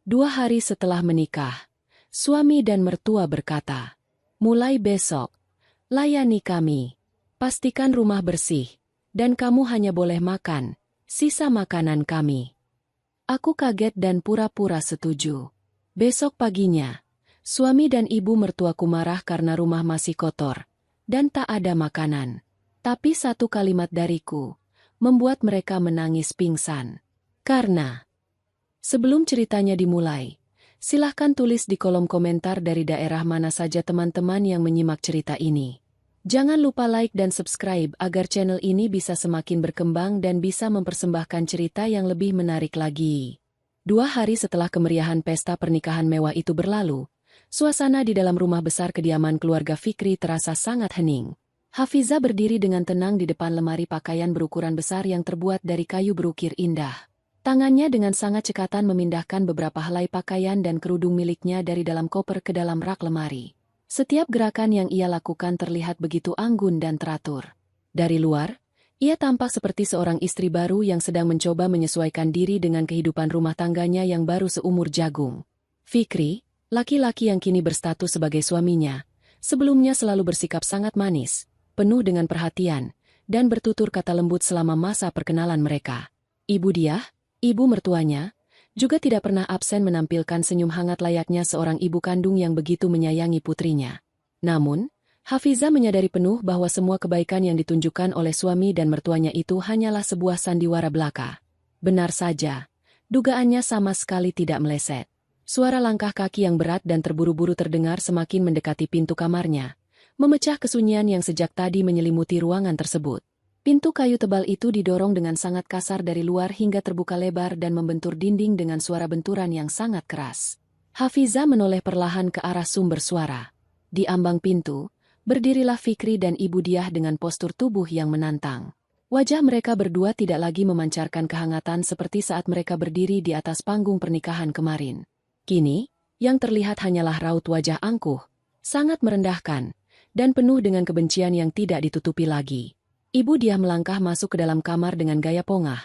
2 hari setelah menikah, suami dan mertua berkata, "Mulai besok, layani kami. Pastikan rumah bersih, dan kamu hanya boleh makan sisa makanan kami." Aku kaget dan pura-pura setuju. Besok paginya, suami dan ibu mertuaku marah karena rumah masih kotor dan tak ada makanan. Tapi satu kalimat dariku membuat mereka menangis pingsan. Karena sebelum ceritanya dimulai, silahkan tulis di kolom komentar dari daerah mana saja teman-teman yang menyimak cerita ini. Jangan lupa like dan subscribe agar channel ini bisa semakin berkembang dan bisa mempersembahkan cerita yang lebih menarik lagi. 2 hari setelah kemeriahan pesta pernikahan mewah itu berlalu, suasana di dalam rumah besar kediaman keluarga Fikri terasa sangat hening. Hafiza berdiri dengan tenang di depan lemari pakaian berukuran besar yang terbuat dari kayu berukir indah. Tangannya dengan sangat cekatan memindahkan beberapa helai pakaian dan kerudung miliknya dari dalam koper ke dalam rak lemari. Setiap gerakan yang ia lakukan terlihat begitu anggun dan teratur. Dari luar, ia tampak seperti seorang istri baru yang sedang mencoba menyesuaikan diri dengan kehidupan rumah tangganya yang baru seumur jagung. Fikri, laki-laki yang kini berstatus sebagai suaminya, sebelumnya selalu bersikap sangat manis, penuh dengan perhatian, dan bertutur kata lembut selama masa perkenalan mereka. Ibu dia, ibu mertuanya, juga tidak pernah absen menampilkan senyum hangat layaknya seorang ibu kandung yang begitu menyayangi putrinya. Namun, Hafiza menyadari penuh bahwa semua kebaikan yang ditunjukkan oleh suami dan mertuanya itu hanyalah sebuah sandiwara belaka. Benar saja, dugaannya sama sekali tidak meleset. Suara langkah kaki yang berat dan terburu-buru terdengar semakin mendekati pintu kamarnya, memecah kesunyian yang sejak tadi menyelimuti ruangan tersebut. Pintu kayu tebal itu didorong dengan sangat kasar dari luar hingga terbuka lebar dan membentur dinding dengan suara benturan yang sangat keras. Hafiza menoleh perlahan ke arah sumber suara. Di ambang pintu, berdirilah Fikri dan Ibu Diah dengan postur tubuh yang menantang. Wajah mereka berdua tidak lagi memancarkan kehangatan seperti saat mereka berdiri di atas panggung pernikahan kemarin. Kini, yang terlihat hanyalah raut wajah angkuh, sangat merendahkan, dan penuh dengan kebencian yang tidak ditutupi lagi. Ibu Diah melangkah masuk ke dalam kamar dengan gaya pongah,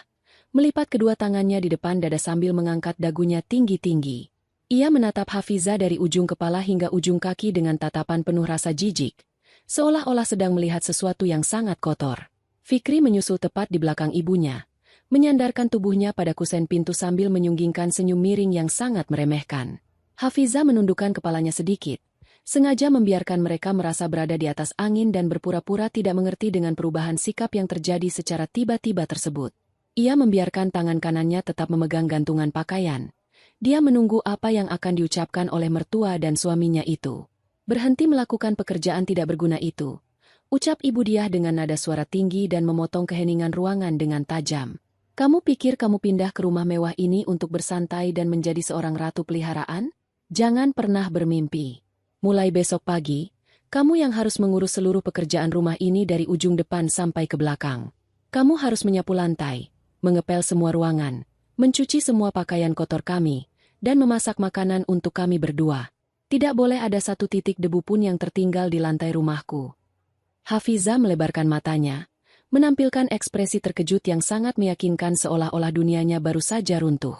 melipat kedua tangannya di depan dada sambil mengangkat dagunya tinggi-tinggi. Ia menatap Hafiza dari ujung kepala hingga ujung kaki dengan tatapan penuh rasa jijik, seolah-olah sedang melihat sesuatu yang sangat kotor. Fikri menyusul tepat di belakang ibunya, menyandarkan tubuhnya pada kusen pintu sambil menyunggingkan senyum miring yang sangat meremehkan. Hafiza menundukkan kepalanya sedikit, sengaja membiarkan mereka merasa berada di atas angin dan berpura-pura tidak mengerti dengan perubahan sikap yang terjadi secara tiba-tiba tersebut. Ia membiarkan tangan kanannya tetap memegang gantungan pakaian. Dia menunggu apa yang akan diucapkan oleh mertua dan suaminya itu. "Berhenti melakukan pekerjaan tidak berguna itu," ucap Ibu Diah dengan nada suara tinggi dan memotong keheningan ruangan dengan tajam. "Kamu pikir kamu pindah ke rumah mewah ini untuk bersantai dan menjadi seorang ratu peliharaan? Jangan pernah bermimpi. Mulai besok pagi, kamu yang harus mengurus seluruh pekerjaan rumah ini dari ujung depan sampai ke belakang. Kamu harus menyapu lantai, mengepel semua ruangan, mencuci semua pakaian kotor kami, dan memasak makanan untuk kami berdua. Tidak boleh ada satu titik debu pun yang tertinggal di lantai rumahku." Hafiza melebarkan matanya, menampilkan ekspresi terkejut yang sangat meyakinkan seolah-olah dunianya baru saja runtuh.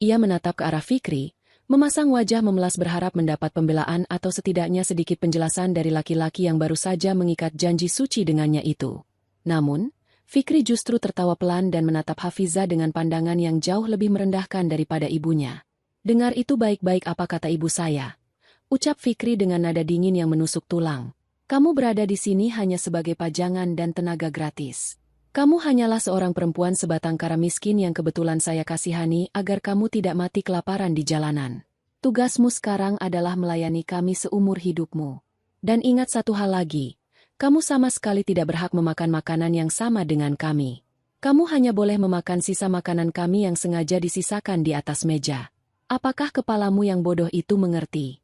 Ia menatap ke arah Fikri, memasang wajah memelas berharap mendapat pembelaan atau setidaknya sedikit penjelasan dari laki-laki yang baru saja mengikat janji suci dengannya itu. Namun, Fikri justru tertawa pelan dan menatap Hafiza dengan pandangan yang jauh lebih merendahkan daripada ibunya. "Dengar itu baik-baik apa kata ibu saya," ucap Fikri dengan nada dingin yang menusuk tulang. "Kamu berada di sini hanya sebagai pajangan dan tenaga gratis. Kamu hanyalah seorang perempuan sebatang kara miskin yang kebetulan saya kasihani agar kamu tidak mati kelaparan di jalanan. Tugasmu sekarang adalah melayani kami seumur hidupmu. Dan ingat satu hal lagi, kamu sama sekali tidak berhak memakan makanan yang sama dengan kami. Kamu hanya boleh memakan sisa makanan kami yang sengaja disisakan di atas meja. Apakah kepalamu yang bodoh itu mengerti?"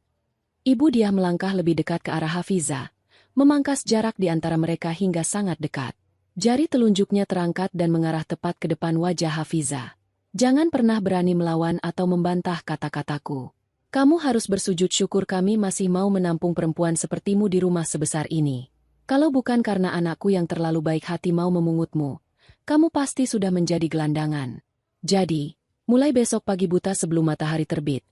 Ibu Diah melangkah lebih dekat ke arah Hafiza, memangkas jarak di antara mereka hingga sangat dekat. Jari telunjuknya terangkat dan mengarah tepat ke depan wajah Hafiza. "Jangan pernah berani melawan atau membantah kata-kataku. Kamu harus bersujud syukur kami masih mau menampung perempuan sepertimu di rumah sebesar ini. Kalau bukan karena anakku yang terlalu baik hati mau memungutmu, kamu pasti sudah menjadi gelandangan. Jadi, mulai besok pagi buta sebelum matahari terbit,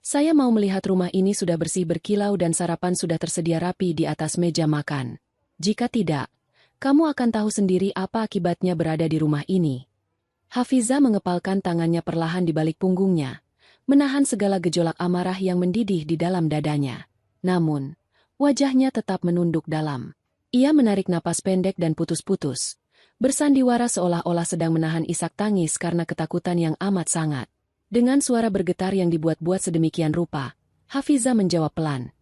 Saya mau melihat rumah ini sudah bersih berkilau dan sarapan sudah tersedia rapi di atas meja makan. Jika tidak, kamu akan tahu sendiri apa akibatnya berada di rumah ini. Hafiza mengepalkan tangannya perlahan di balik punggungnya, menahan segala gejolak amarah yang mendidih di dalam dadanya. Namun, wajahnya tetap menunduk dalam. Ia menarik napas pendek dan putus-putus, bersandiwara seolah-olah sedang menahan isak tangis karena ketakutan yang amat sangat. Dengan suara bergetar yang dibuat-buat sedemikian rupa, Hafiza menjawab pelan.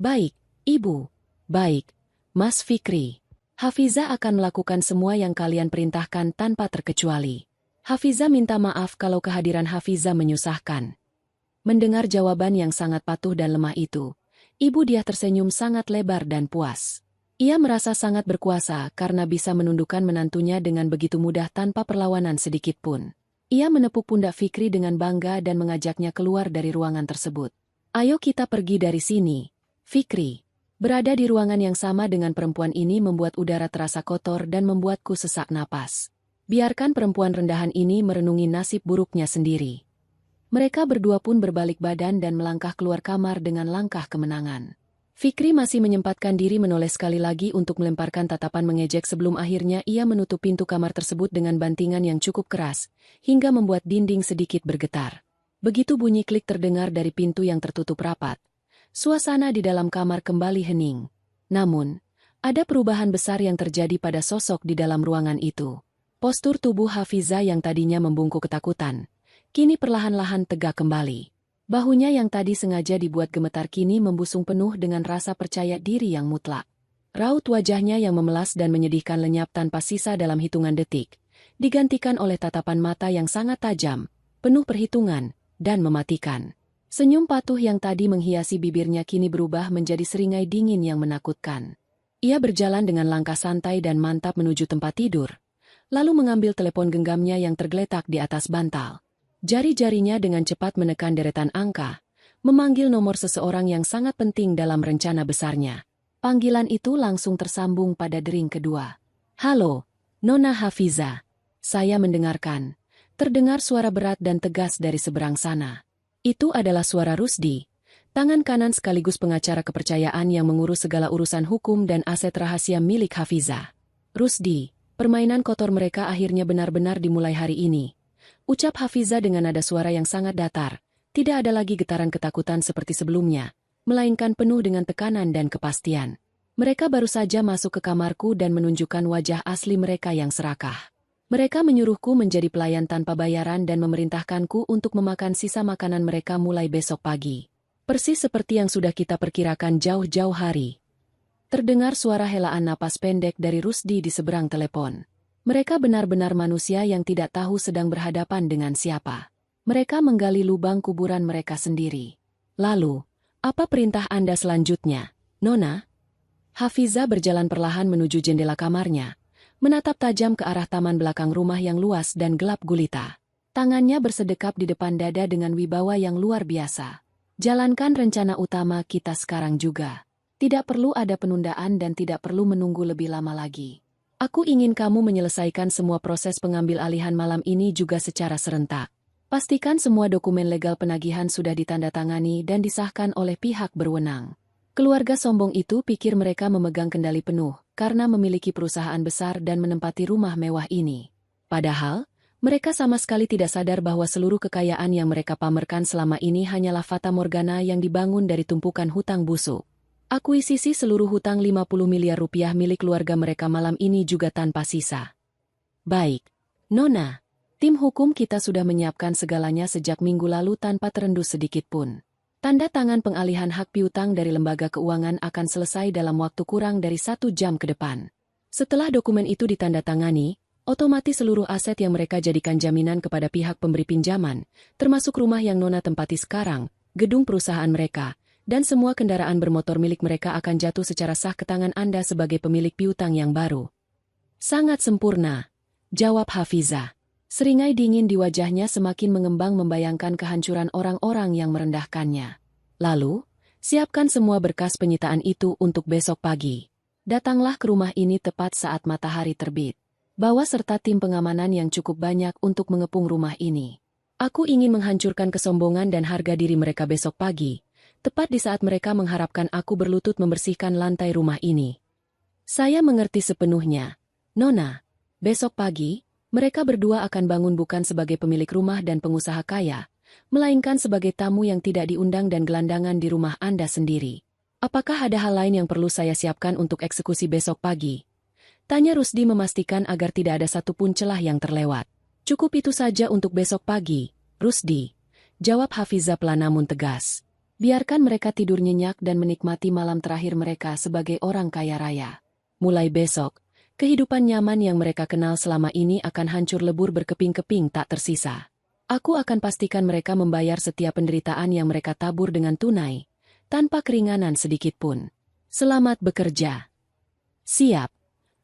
Baik, Ibu. Baik, Mas Fikri. Hafiza akan melakukan semua yang kalian perintahkan tanpa terkecuali. Hafiza minta maaf kalau kehadiran Hafiza menyusahkan. Mendengar jawaban yang sangat patuh dan lemah itu, Ibu dia tersenyum sangat lebar dan puas. Ia merasa sangat berkuasa karena bisa menundukkan menantunya dengan begitu mudah tanpa perlawanan sedikit pun. Ia menepuk pundak Fikri dengan bangga dan mengajaknya keluar dari ruangan tersebut. Ayo kita pergi dari sini, Fikri. Berada di ruangan yang sama dengan perempuan ini membuat udara terasa kotor dan membuatku sesak napas. Biarkan perempuan rendahan ini merenungi nasib buruknya sendiri. Mereka berdua pun berbalik badan dan melangkah keluar kamar dengan langkah kemenangan. Fikri masih menyempatkan diri menoleh sekali lagi untuk melemparkan tatapan mengejek sebelum akhirnya ia menutup pintu kamar tersebut dengan bantingan yang cukup keras, hingga membuat dinding sedikit bergetar. Begitu bunyi klik terdengar dari pintu yang tertutup rapat, suasana di dalam kamar kembali hening. Namun, ada perubahan besar yang terjadi pada sosok di dalam ruangan itu. Postur tubuh Hafiza yang tadinya membungkuk ketakutan, kini perlahan-lahan tegak kembali. Bahunya yang tadi sengaja dibuat gemetar kini membusung penuh dengan rasa percaya diri yang mutlak. Raut wajahnya yang memelas dan menyedihkan lenyap tanpa sisa dalam hitungan detik, digantikan oleh tatapan mata yang sangat tajam, penuh perhitungan, dan mematikan. Senyum patuh yang tadi menghiasi bibirnya kini berubah menjadi seringai dingin yang menakutkan. Ia berjalan dengan langkah santai dan mantap menuju tempat tidur, lalu mengambil telepon genggamnya yang tergeletak di atas bantal. Jari-jarinya dengan cepat menekan deretan angka, memanggil nomor seseorang yang sangat penting dalam rencana besarnya. Panggilan itu langsung tersambung pada dering kedua. Halo, Nona Hafiza. Saya mendengarkan. Terdengar suara berat dan tegas dari seberang sana. Itu adalah suara Rusdi, tangan kanan sekaligus pengacara kepercayaan yang mengurus segala urusan hukum dan aset rahasia milik Hafiza. Rusdi, permainan kotor mereka akhirnya benar-benar dimulai hari ini. Ucap Hafiza dengan nada suara yang sangat datar, tidak ada lagi getaran ketakutan seperti sebelumnya, melainkan penuh dengan tekanan dan kepastian. Mereka baru saja masuk ke kamarku dan menunjukkan wajah asli mereka yang serakah. Mereka menyuruhku menjadi pelayan tanpa bayaran dan memerintahkanku untuk memakan sisa makanan mereka mulai besok pagi. Persis seperti yang sudah kita perkirakan jauh-jauh hari. Terdengar suara helaan napas pendek dari Rusdi di seberang telepon. Mereka benar-benar manusia yang tidak tahu sedang berhadapan dengan siapa. Mereka menggali lubang kuburan mereka sendiri. Lalu, apa perintah Anda selanjutnya, Nona? Hafiza berjalan perlahan menuju jendela kamarnya, menatap tajam ke arah taman belakang rumah yang luas dan gelap gulita. Tangannya bersedekap di depan dada dengan wibawa yang luar biasa. Jalankan rencana utama kita sekarang juga. Tidak perlu ada penundaan dan tidak perlu menunggu lebih lama lagi. Aku ingin kamu menyelesaikan semua proses pengambil alihan malam ini juga secara serentak. Pastikan semua dokumen legal penagihan sudah ditandatangani dan disahkan oleh pihak berwenang. Keluarga sombong itu pikir mereka memegang kendali penuh karena memiliki perusahaan besar dan menempati rumah mewah ini. Padahal, mereka sama sekali tidak sadar bahwa seluruh kekayaan yang mereka pamerkan selama ini hanyalah fata morgana yang dibangun dari tumpukan hutang busuk. Akuisisi seluruh hutang 50 miliar rupiah milik keluarga mereka malam ini juga tanpa sisa. Baik, Nona, tim hukum kita sudah menyiapkan segalanya sejak minggu lalu tanpa terendus sedikit pun. Tanda tangan pengalihan hak piutang dari lembaga keuangan akan selesai dalam waktu kurang dari 1 jam ke depan. Setelah dokumen itu ditandatangani, otomatis seluruh aset yang mereka jadikan jaminan kepada pihak pemberi pinjaman, termasuk rumah yang Nona tempati sekarang, gedung perusahaan mereka, dan semua kendaraan bermotor milik mereka akan jatuh secara sah ke tangan Anda sebagai pemilik piutang yang baru. Sangat sempurna, jawab Hafiza. Seringai dingin di wajahnya semakin mengembang membayangkan kehancuran orang-orang yang merendahkannya. Lalu, siapkan semua berkas penyitaan itu untuk besok pagi. Datanglah ke rumah ini tepat saat matahari terbit. Bawa serta tim pengamanan yang cukup banyak untuk mengepung rumah ini. Aku ingin menghancurkan kesombongan dan harga diri mereka besok pagi, tepat di saat mereka mengharapkan aku berlutut membersihkan lantai rumah ini. Saya mengerti sepenuhnya, Nona. Besok pagi, mereka berdua akan bangun bukan sebagai pemilik rumah dan pengusaha kaya, melainkan sebagai tamu yang tidak diundang dan gelandangan di rumah Anda sendiri. Apakah ada hal lain yang perlu saya siapkan untuk eksekusi besok pagi? Tanya Rusdi memastikan agar tidak ada satupun celah yang terlewat. Cukup itu saja untuk besok pagi, Rusdi. Jawab Hafiza pelan namun tegas. Biarkan mereka tidur nyenyak dan menikmati malam terakhir mereka sebagai orang kaya raya. Mulai besok, kehidupan nyaman yang mereka kenal selama ini akan hancur lebur berkeping-keping tak tersisa. Aku akan pastikan mereka membayar setiap penderitaan yang mereka tabur dengan tunai, tanpa keringanan sedikitpun. Selamat bekerja. Siap.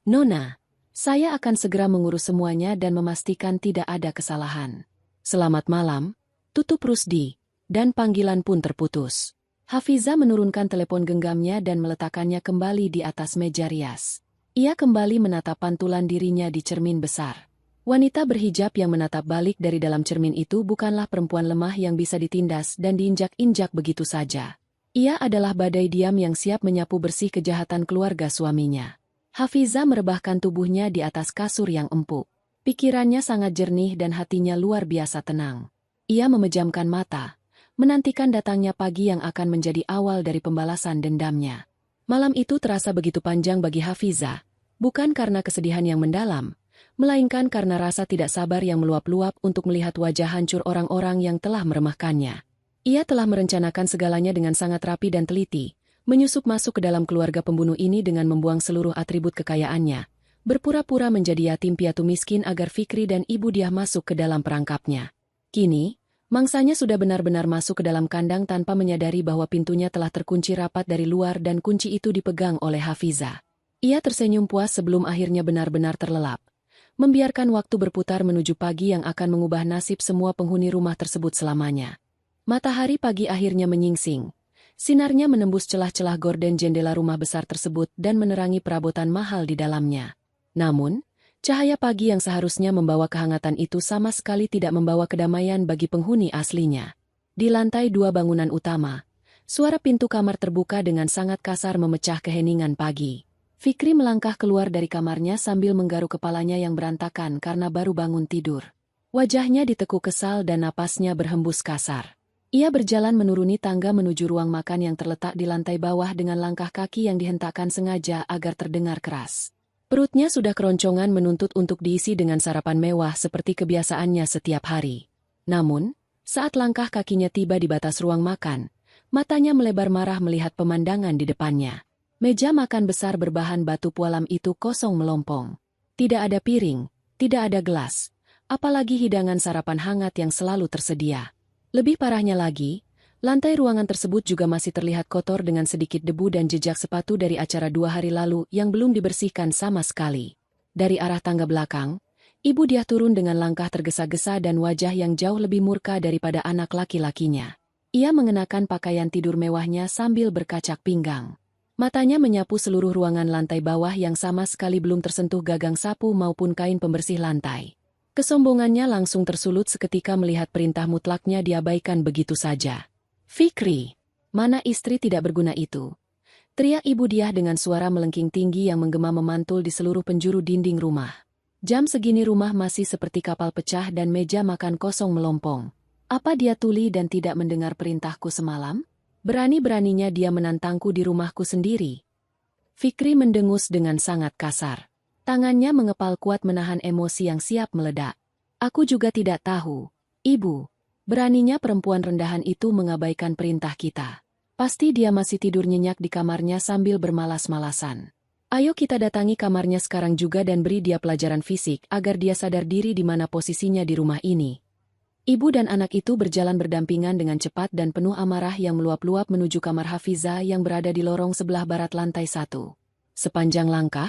Nona, saya akan segera mengurus semuanya dan memastikan tidak ada kesalahan. Selamat malam, tutup Rusdi, dan panggilan pun terputus. Hafiza menurunkan telepon genggamnya dan meletakkannya kembali di atas meja rias. Ia kembali menatap pantulan dirinya di cermin besar. Wanita berhijab yang menatap balik dari dalam cermin itu bukanlah perempuan lemah yang bisa ditindas dan diinjak-injak begitu saja. Ia adalah badai diam yang siap menyapu bersih kejahatan keluarga suaminya. Hafiza merebahkan tubuhnya di atas kasur yang empuk. Pikirannya sangat jernih dan hatinya luar biasa tenang. Ia memejamkan mata, menantikan datangnya pagi yang akan menjadi awal dari pembalasan dendamnya. Malam itu terasa begitu panjang bagi Hafiza, bukan karena kesedihan yang mendalam, melainkan karena rasa tidak sabar yang meluap-luap untuk melihat wajah hancur orang-orang yang telah meremehkannya. Ia telah merencanakan segalanya dengan sangat rapi dan teliti, menyusup masuk ke dalam keluarga pembunuh ini dengan membuang seluruh atribut kekayaannya, berpura-pura menjadi yatim piatu miskin agar Fikri dan Ibu Diah masuk ke dalam perangkapnya. Kini, mangsanya sudah benar-benar masuk ke dalam kandang tanpa menyadari bahwa pintunya telah terkunci rapat dari luar dan kunci itu dipegang oleh Hafiza. Ia tersenyum puas sebelum akhirnya benar-benar terlelap, membiarkan waktu berputar menuju pagi yang akan mengubah nasib semua penghuni rumah tersebut selamanya. Matahari pagi akhirnya menyingsing. Sinarnya menembus celah-celah gorden jendela rumah besar tersebut dan menerangi perabotan mahal di dalamnya. Namun, cahaya pagi yang seharusnya membawa kehangatan itu sama sekali tidak membawa kedamaian bagi penghuni aslinya. Di lantai 2 bangunan utama, suara pintu kamar terbuka dengan sangat kasar memecah keheningan pagi. Fikri melangkah keluar dari kamarnya sambil menggaruk kepalanya yang berantakan karena baru bangun tidur. Wajahnya ditekuk kesal dan napasnya berhembus kasar. Ia berjalan menuruni tangga menuju ruang makan yang terletak di lantai bawah dengan langkah kaki yang dihentakkan sengaja agar terdengar keras. Perutnya sudah keroncongan menuntut untuk diisi dengan sarapan mewah seperti kebiasaannya setiap hari. Namun, saat langkah kakinya tiba di batas ruang makan, matanya melebar marah melihat pemandangan di depannya. Meja makan besar berbahan batu pualam itu kosong melompong. Tidak ada piring, tidak ada gelas, apalagi hidangan sarapan hangat yang selalu tersedia. Lebih parahnya lagi, lantai ruangan tersebut juga masih terlihat kotor dengan sedikit debu dan jejak sepatu dari acara 2 hari lalu yang belum dibersihkan sama sekali. Dari arah tangga belakang, Ibu Diah turun dengan langkah tergesa-gesa dan wajah yang jauh lebih murka daripada anak laki-lakinya. Ia mengenakan pakaian tidur mewahnya sambil berkacak pinggang. Matanya menyapu seluruh ruangan lantai bawah yang sama sekali belum tersentuh gagang sapu maupun kain pembersih lantai. Kesombongannya langsung tersulut seketika melihat perintah mutlaknya diabaikan begitu saja. "Fikri, mana istri tidak berguna itu?" teriak Ibu Diah dengan suara melengking tinggi yang menggema memantul di seluruh penjuru dinding rumah. Jam segini rumah masih seperti kapal pecah dan meja makan kosong melompong. Apa dia tuli dan tidak mendengar perintahku semalam? Berani-beraninya dia menantangku di rumahku sendiri. Fikri mendengus dengan sangat kasar. Tangannya mengepal kuat menahan emosi yang siap meledak. "Aku juga tidak tahu, Ibu. Beraninya perempuan rendahan itu mengabaikan perintah kita. Pasti dia masih tidur nyenyak di kamarnya sambil bermalas-malasan. Ayo kita datangi kamarnya sekarang juga dan beri dia pelajaran fisik agar dia sadar diri di mana posisinya di rumah ini." Ibu dan anak itu berjalan berdampingan dengan cepat dan penuh amarah yang meluap-luap menuju kamar Hafiza yang berada di lorong sebelah barat lantai 1. Sepanjang langkah,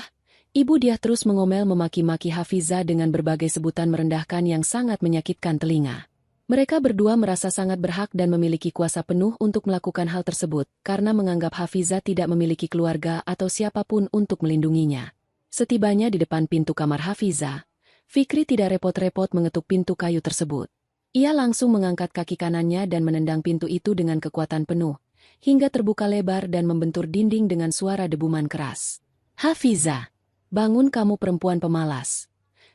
Ibu Diah terus mengomel memaki-maki Hafiza dengan berbagai sebutan merendahkan yang sangat menyakitkan telinga. Mereka berdua merasa sangat berhak dan memiliki kuasa penuh untuk melakukan hal tersebut karena menganggap Hafiza tidak memiliki keluarga atau siapapun untuk melindunginya. Setibanya di depan pintu kamar Hafiza, Fikri tidak repot-repot mengetuk pintu kayu tersebut. Ia langsung mengangkat kaki kanannya dan menendang pintu itu dengan kekuatan penuh, hingga terbuka lebar dan membentur dinding dengan suara debuman keras. "Hafiza, bangun kamu perempuan pemalas!"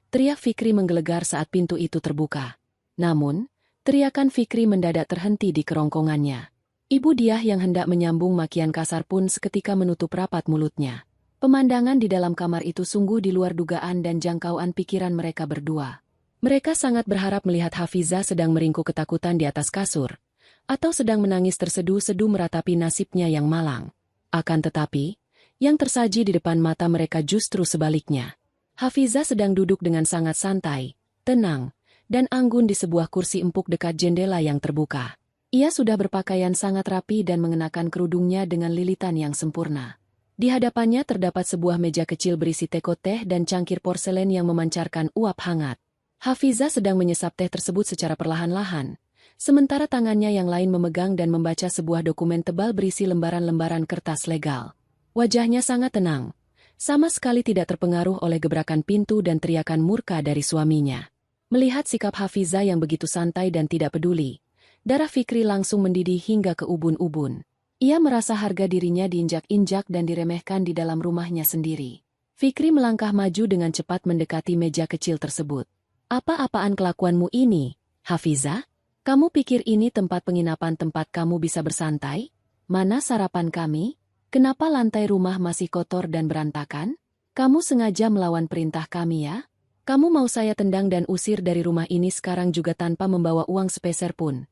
teriak Fikri menggelegar saat pintu itu terbuka. Namun, teriakan Fikri mendadak terhenti di kerongkongannya. Ibu Diah yang hendak menyambung makian kasar pun seketika menutup rapat mulutnya. Pemandangan di dalam kamar itu sungguh di luar dugaan dan jangkauan pikiran mereka berdua. Mereka sangat berharap melihat Hafiza sedang meringkuk ketakutan di atas kasur, atau sedang menangis terseduh-seduh meratapi nasibnya yang malang. Akan tetapi, yang tersaji di depan mata mereka justru sebaliknya. Hafiza sedang duduk dengan sangat santai, tenang, dan anggun di sebuah kursi empuk dekat jendela yang terbuka. Ia sudah berpakaian sangat rapi dan mengenakan kerudungnya dengan lilitan yang sempurna. Di hadapannya terdapat sebuah meja kecil berisi teko teh dan cangkir porselen yang memancarkan uap hangat. Hafiza sedang menyesap teh tersebut secara perlahan-lahan, sementara tangannya yang lain memegang dan membaca sebuah dokumen tebal berisi lembaran-lembaran kertas legal. Wajahnya sangat tenang, sama sekali tidak terpengaruh oleh gebrakan pintu dan teriakan murka dari suaminya. Melihat sikap Hafiza yang begitu santai dan tidak peduli, darah Fikri langsung mendidih hingga ke ubun-ubun. Ia merasa harga dirinya diinjak-injak dan diremehkan di dalam rumahnya sendiri. Fikri melangkah maju dengan cepat mendekati meja kecil tersebut. "Apa-apaan kelakuanmu ini, Hafiza? Kamu pikir ini tempat penginapan tempat kamu bisa bersantai? Mana sarapan kami? Kenapa lantai rumah masih kotor dan berantakan? Kamu sengaja melawan perintah kami ya? Kamu mau saya tendang dan usir dari rumah ini sekarang juga tanpa membawa uang sepeser pun?"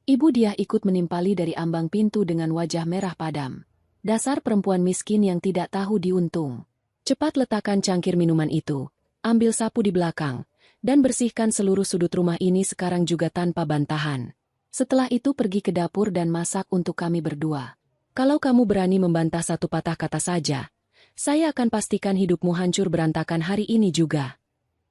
Ibu Diah ikut menimpali dari ambang pintu dengan wajah merah padam. "Dasar perempuan miskin yang tidak tahu diuntung. Cepat letakkan cangkir minuman itu, ambil sapu di belakang, dan bersihkan seluruh sudut rumah ini sekarang juga tanpa bantahan. Setelah itu pergi ke dapur dan masak untuk kami berdua. Kalau kamu berani membantah satu patah kata saja, saya akan pastikan hidupmu hancur berantakan hari ini juga."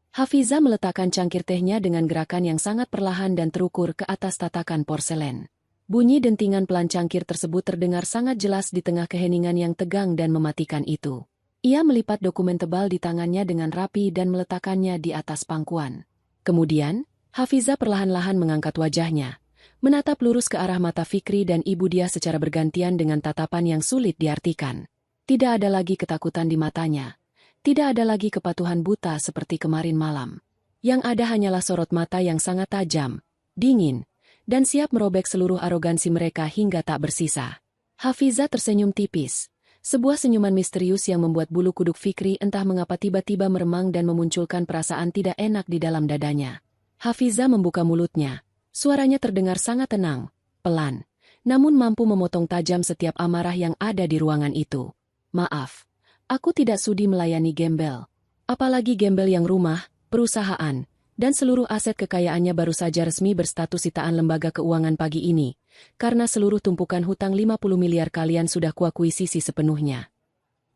Hafiza meletakkan cangkir tehnya dengan gerakan yang sangat perlahan dan terukur ke atas tatakan porselen. Bunyi dentingan pelan cangkir tersebut terdengar sangat jelas di tengah keheningan yang tegang dan mematikan itu. Ia melipat dokumen tebal di tangannya dengan rapi dan meletakkannya di atas pangkuan. Kemudian, Hafiza perlahan-lahan mengangkat wajahnya, menatap lurus ke arah mata Fikri dan Ibu Diah secara bergantian dengan tatapan yang sulit diartikan. Tidak ada lagi ketakutan di matanya. Tidak ada lagi kepatuhan buta seperti kemarin malam. Yang ada hanyalah sorot mata yang sangat tajam, dingin, dan siap merobek seluruh arogansi mereka hingga tak bersisa. Hafiza tersenyum tipis. Sebuah senyuman misterius yang membuat bulu kuduk Fikri entah mengapa tiba-tiba meremang dan memunculkan perasaan tidak enak di dalam dadanya. Hafiza membuka mulutnya. Suaranya terdengar sangat tenang, pelan, namun mampu memotong tajam setiap amarah yang ada di ruangan itu. "Maaf. Aku tidak sudi melayani gembel. Apalagi gembel yang rumah, perusahaan, dan seluruh aset kekayaannya baru saja resmi berstatus sitaan lembaga keuangan pagi ini, karena seluruh tumpukan hutang 50 miliar kalian sudah kuakuisisi sepenuhnya."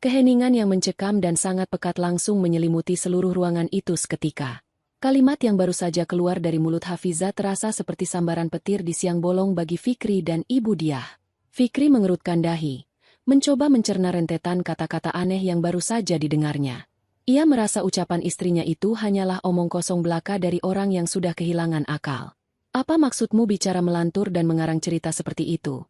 Keheningan yang mencekam dan sangat pekat langsung menyelimuti seluruh ruangan itu seketika. Kalimat yang baru saja keluar dari mulut Hafiza terasa seperti sambaran petir di siang bolong bagi Fikri dan Ibu Diah. Fikri mengerutkan dahi, mencoba mencerna rentetan kata-kata aneh yang baru saja didengarnya. Ia merasa ucapan istrinya itu hanyalah omong kosong belaka dari orang yang sudah kehilangan akal. "Apa maksudmu bicara melantur dan mengarang cerita seperti itu?"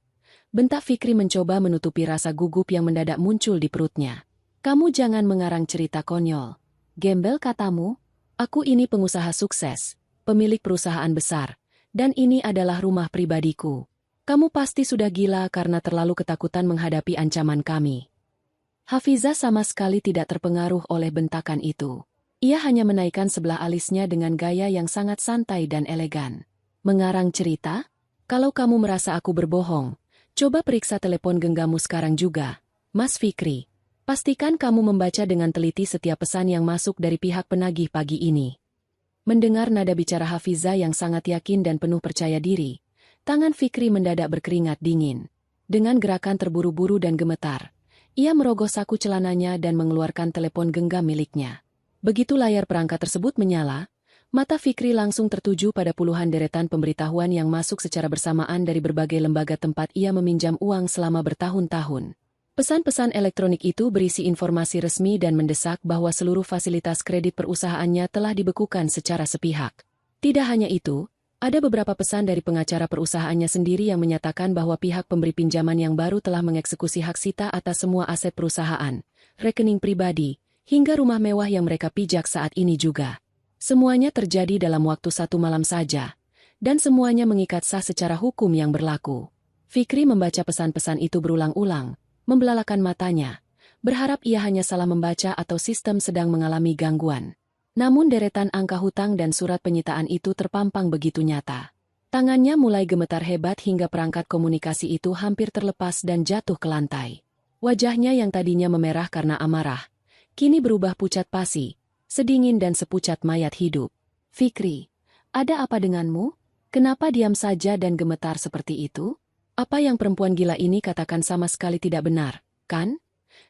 bentak Fikri mencoba menutupi rasa gugup yang mendadak muncul di perutnya. "Kamu jangan mengarang cerita konyol. Gembel katamu? Aku ini pengusaha sukses, pemilik perusahaan besar, dan ini adalah rumah pribadiku. Kamu pasti sudah gila karena terlalu ketakutan menghadapi ancaman kami." Hafiza sama sekali tidak terpengaruh oleh bentakan itu. Ia hanya menaikkan sebelah alisnya dengan gaya yang sangat santai dan elegan. "Mengarang cerita? Kalau kamu merasa aku berbohong, coba periksa telepon genggammu sekarang juga, Mas Fikri. Pastikan kamu membaca dengan teliti setiap pesan yang masuk dari pihak penagih pagi ini." Mendengar nada bicara Hafiza yang sangat yakin dan penuh percaya diri, tangan Fikri mendadak berkeringat dingin. Dengan gerakan terburu-buru dan gemetar, ia merogoh saku celananya dan mengeluarkan telepon genggam miliknya. Begitu layar perangkat tersebut menyala, mata Fikri langsung tertuju pada puluhan deretan pemberitahuan yang masuk secara bersamaan dari berbagai lembaga tempat ia meminjam uang selama bertahun-tahun. Pesan-pesan elektronik itu berisi informasi resmi dan mendesak bahwa seluruh fasilitas kredit perusahaannya telah dibekukan secara sepihak. Tidak hanya itu, Ada beberapa pesan dari pengacara perusahaannya sendiri yang menyatakan bahwa pihak pemberi pinjaman yang baru telah mengeksekusi hak sita atas semua aset perusahaan, rekening pribadi, hingga rumah mewah yang mereka pijak saat ini juga. Semuanya terjadi dalam waktu 1 malam saja, dan semuanya mengikat sah secara hukum yang berlaku. Fikri membaca pesan-pesan itu berulang-ulang, membelalakan matanya, berharap ia hanya salah membaca atau sistem sedang mengalami gangguan. Namun deretan angka hutang dan surat penyitaan itu terpampang begitu nyata. Tangannya mulai gemetar hebat hingga perangkat komunikasi itu hampir terlepas dan jatuh ke lantai. Wajahnya yang tadinya memerah karena amarah, kini berubah pucat pasi, sedingin dan sepucat mayat hidup. Fikri, ada apa denganmu? Kenapa diam saja dan gemetar seperti itu? Apa yang perempuan gila ini katakan sama sekali tidak benar, kan?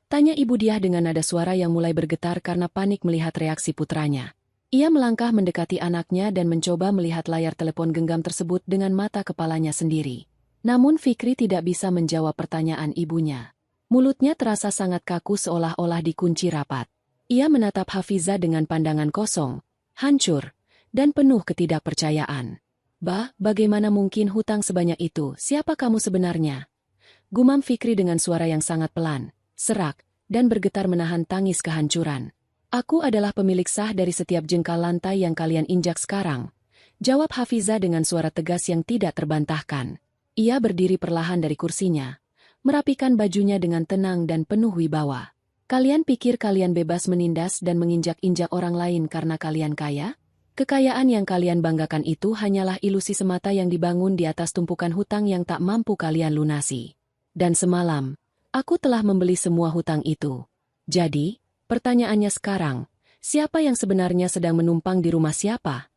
Tanya Ibu Diah dengan nada suara yang mulai bergetar karena panik melihat reaksi putranya. Ia melangkah mendekati anaknya dan mencoba melihat layar telepon genggam tersebut dengan mata kepalanya sendiri. Namun Fikri tidak bisa menjawab pertanyaan ibunya. Mulutnya terasa sangat kaku seolah-olah dikunci rapat. Ia menatap Hafiza dengan pandangan kosong, hancur, dan penuh ketidakpercayaan. Bah, bagaimana mungkin hutang sebanyak itu? Siapa kamu sebenarnya? Gumam Fikri dengan suara yang sangat pelan, serak, dan bergetar menahan tangis kehancuran. Aku adalah pemilik sah dari setiap jengkal lantai yang kalian injak sekarang, jawab Hafiza dengan suara tegas yang tidak terbantahkan. Ia berdiri perlahan dari kursinya, merapikan bajunya dengan tenang dan penuh wibawa. Kalian pikir kalian bebas menindas dan menginjak-injak orang lain karena kalian kaya? Kekayaan yang kalian banggakan itu hanyalah ilusi semata yang dibangun di atas tumpukan hutang yang tak mampu kalian lunasi. Dan semalam, aku telah membeli semua hutang itu. Jadi, pertanyaannya sekarang, siapa yang sebenarnya sedang menumpang di rumah siapa?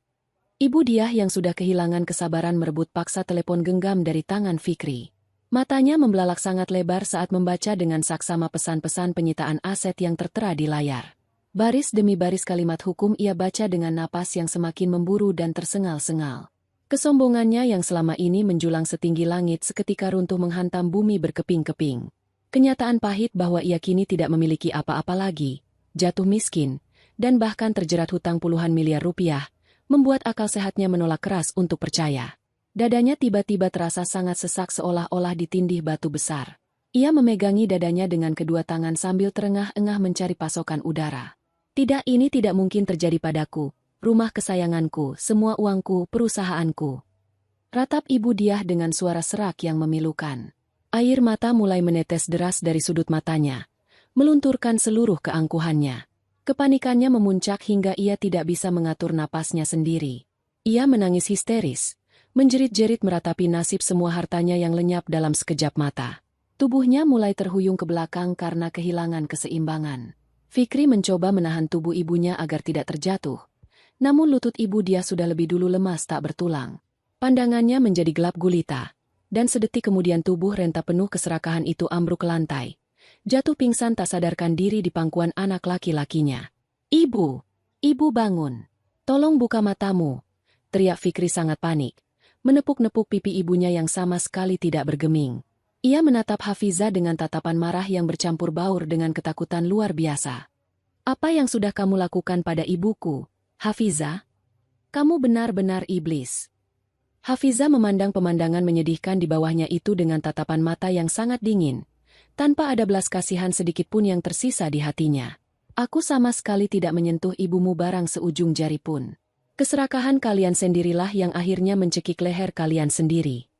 Ibu Diah yang sudah kehilangan kesabaran merebut paksa telepon genggam dari tangan Fikri. Matanya membelalak sangat lebar saat membaca dengan saksama pesan-pesan penyitaan aset yang tertera di layar. Baris demi baris kalimat hukum ia baca dengan napas yang semakin memburu dan tersengal-sengal. Kesombongannya yang selama ini menjulang setinggi langit seketika runtuh menghantam bumi berkeping-keping. Kenyataan pahit bahwa ia kini tidak memiliki apa-apa lagi, jatuh miskin, dan bahkan terjerat hutang puluhan miliar rupiah, membuat akal sehatnya menolak keras untuk percaya. Dadanya tiba-tiba terasa sangat sesak seolah-olah ditindih batu besar. Ia memegangi dadanya dengan kedua tangan sambil terengah-engah mencari pasokan udara. Tidak, ini tidak mungkin terjadi padaku, rumah kesayanganku, semua uangku, perusahaanku. Ratap Ibu Diah dengan suara serak yang memilukan. Air mata mulai menetes deras dari sudut matanya, melunturkan seluruh keangkuhannya. Kepanikannya memuncak hingga ia tidak bisa mengatur napasnya sendiri. Ia menangis histeris, menjerit-jerit meratapi nasib semua hartanya yang lenyap dalam sekejap mata. Tubuhnya mulai terhuyung ke belakang karena kehilangan keseimbangan. Fikri mencoba menahan tubuh ibunya agar tidak terjatuh. Namun lutut Ibu Diah sudah lebih dulu lemas tak bertulang. Pandangannya menjadi gelap gulita. Dan sedetik kemudian tubuh renta penuh keserakahan itu ambruk ke lantai. Jatuh pingsan tak sadarkan diri di pangkuan anak laki-lakinya. Ibu! Ibu bangun! Tolong buka matamu! Teriak Fikri sangat panik. Menepuk-nepuk pipi ibunya yang sama sekali tidak bergeming. Ia menatap Hafiza dengan tatapan marah yang bercampur baur dengan ketakutan luar biasa. Apa yang sudah kamu lakukan pada ibuku, Hafiza? Kamu benar-benar iblis. Hafiza memandang pemandangan menyedihkan di bawahnya itu dengan tatapan mata yang sangat dingin, tanpa ada belas kasihan sedikit pun yang tersisa di hatinya. Aku sama sekali tidak menyentuh ibumu barang seujung jari pun. Keserakahan kalian sendirilah yang akhirnya mencekik leher kalian sendiri.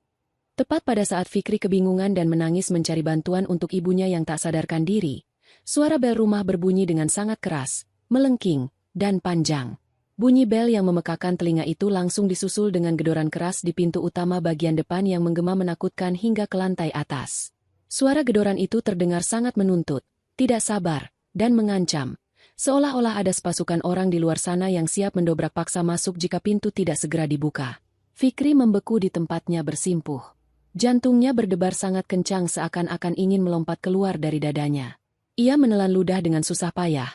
Tepat pada saat Fikri kebingungan dan menangis mencari bantuan untuk ibunya yang tak sadarkan diri, suara bel rumah berbunyi dengan sangat keras, melengking, dan panjang. Bunyi bel yang memekakan telinga itu langsung disusul dengan gedoran keras di pintu utama bagian depan yang menggema menakutkan hingga ke lantai atas. Suara gedoran itu terdengar sangat menuntut, tidak sabar, dan mengancam, seolah-olah ada sepasukan orang di luar sana yang siap mendobrak paksa masuk jika pintu tidak segera dibuka. Fikri membeku di tempatnya bersimpuh. Jantungnya berdebar sangat kencang seakan-akan ingin melompat keluar dari dadanya. Ia menelan ludah dengan susah payah.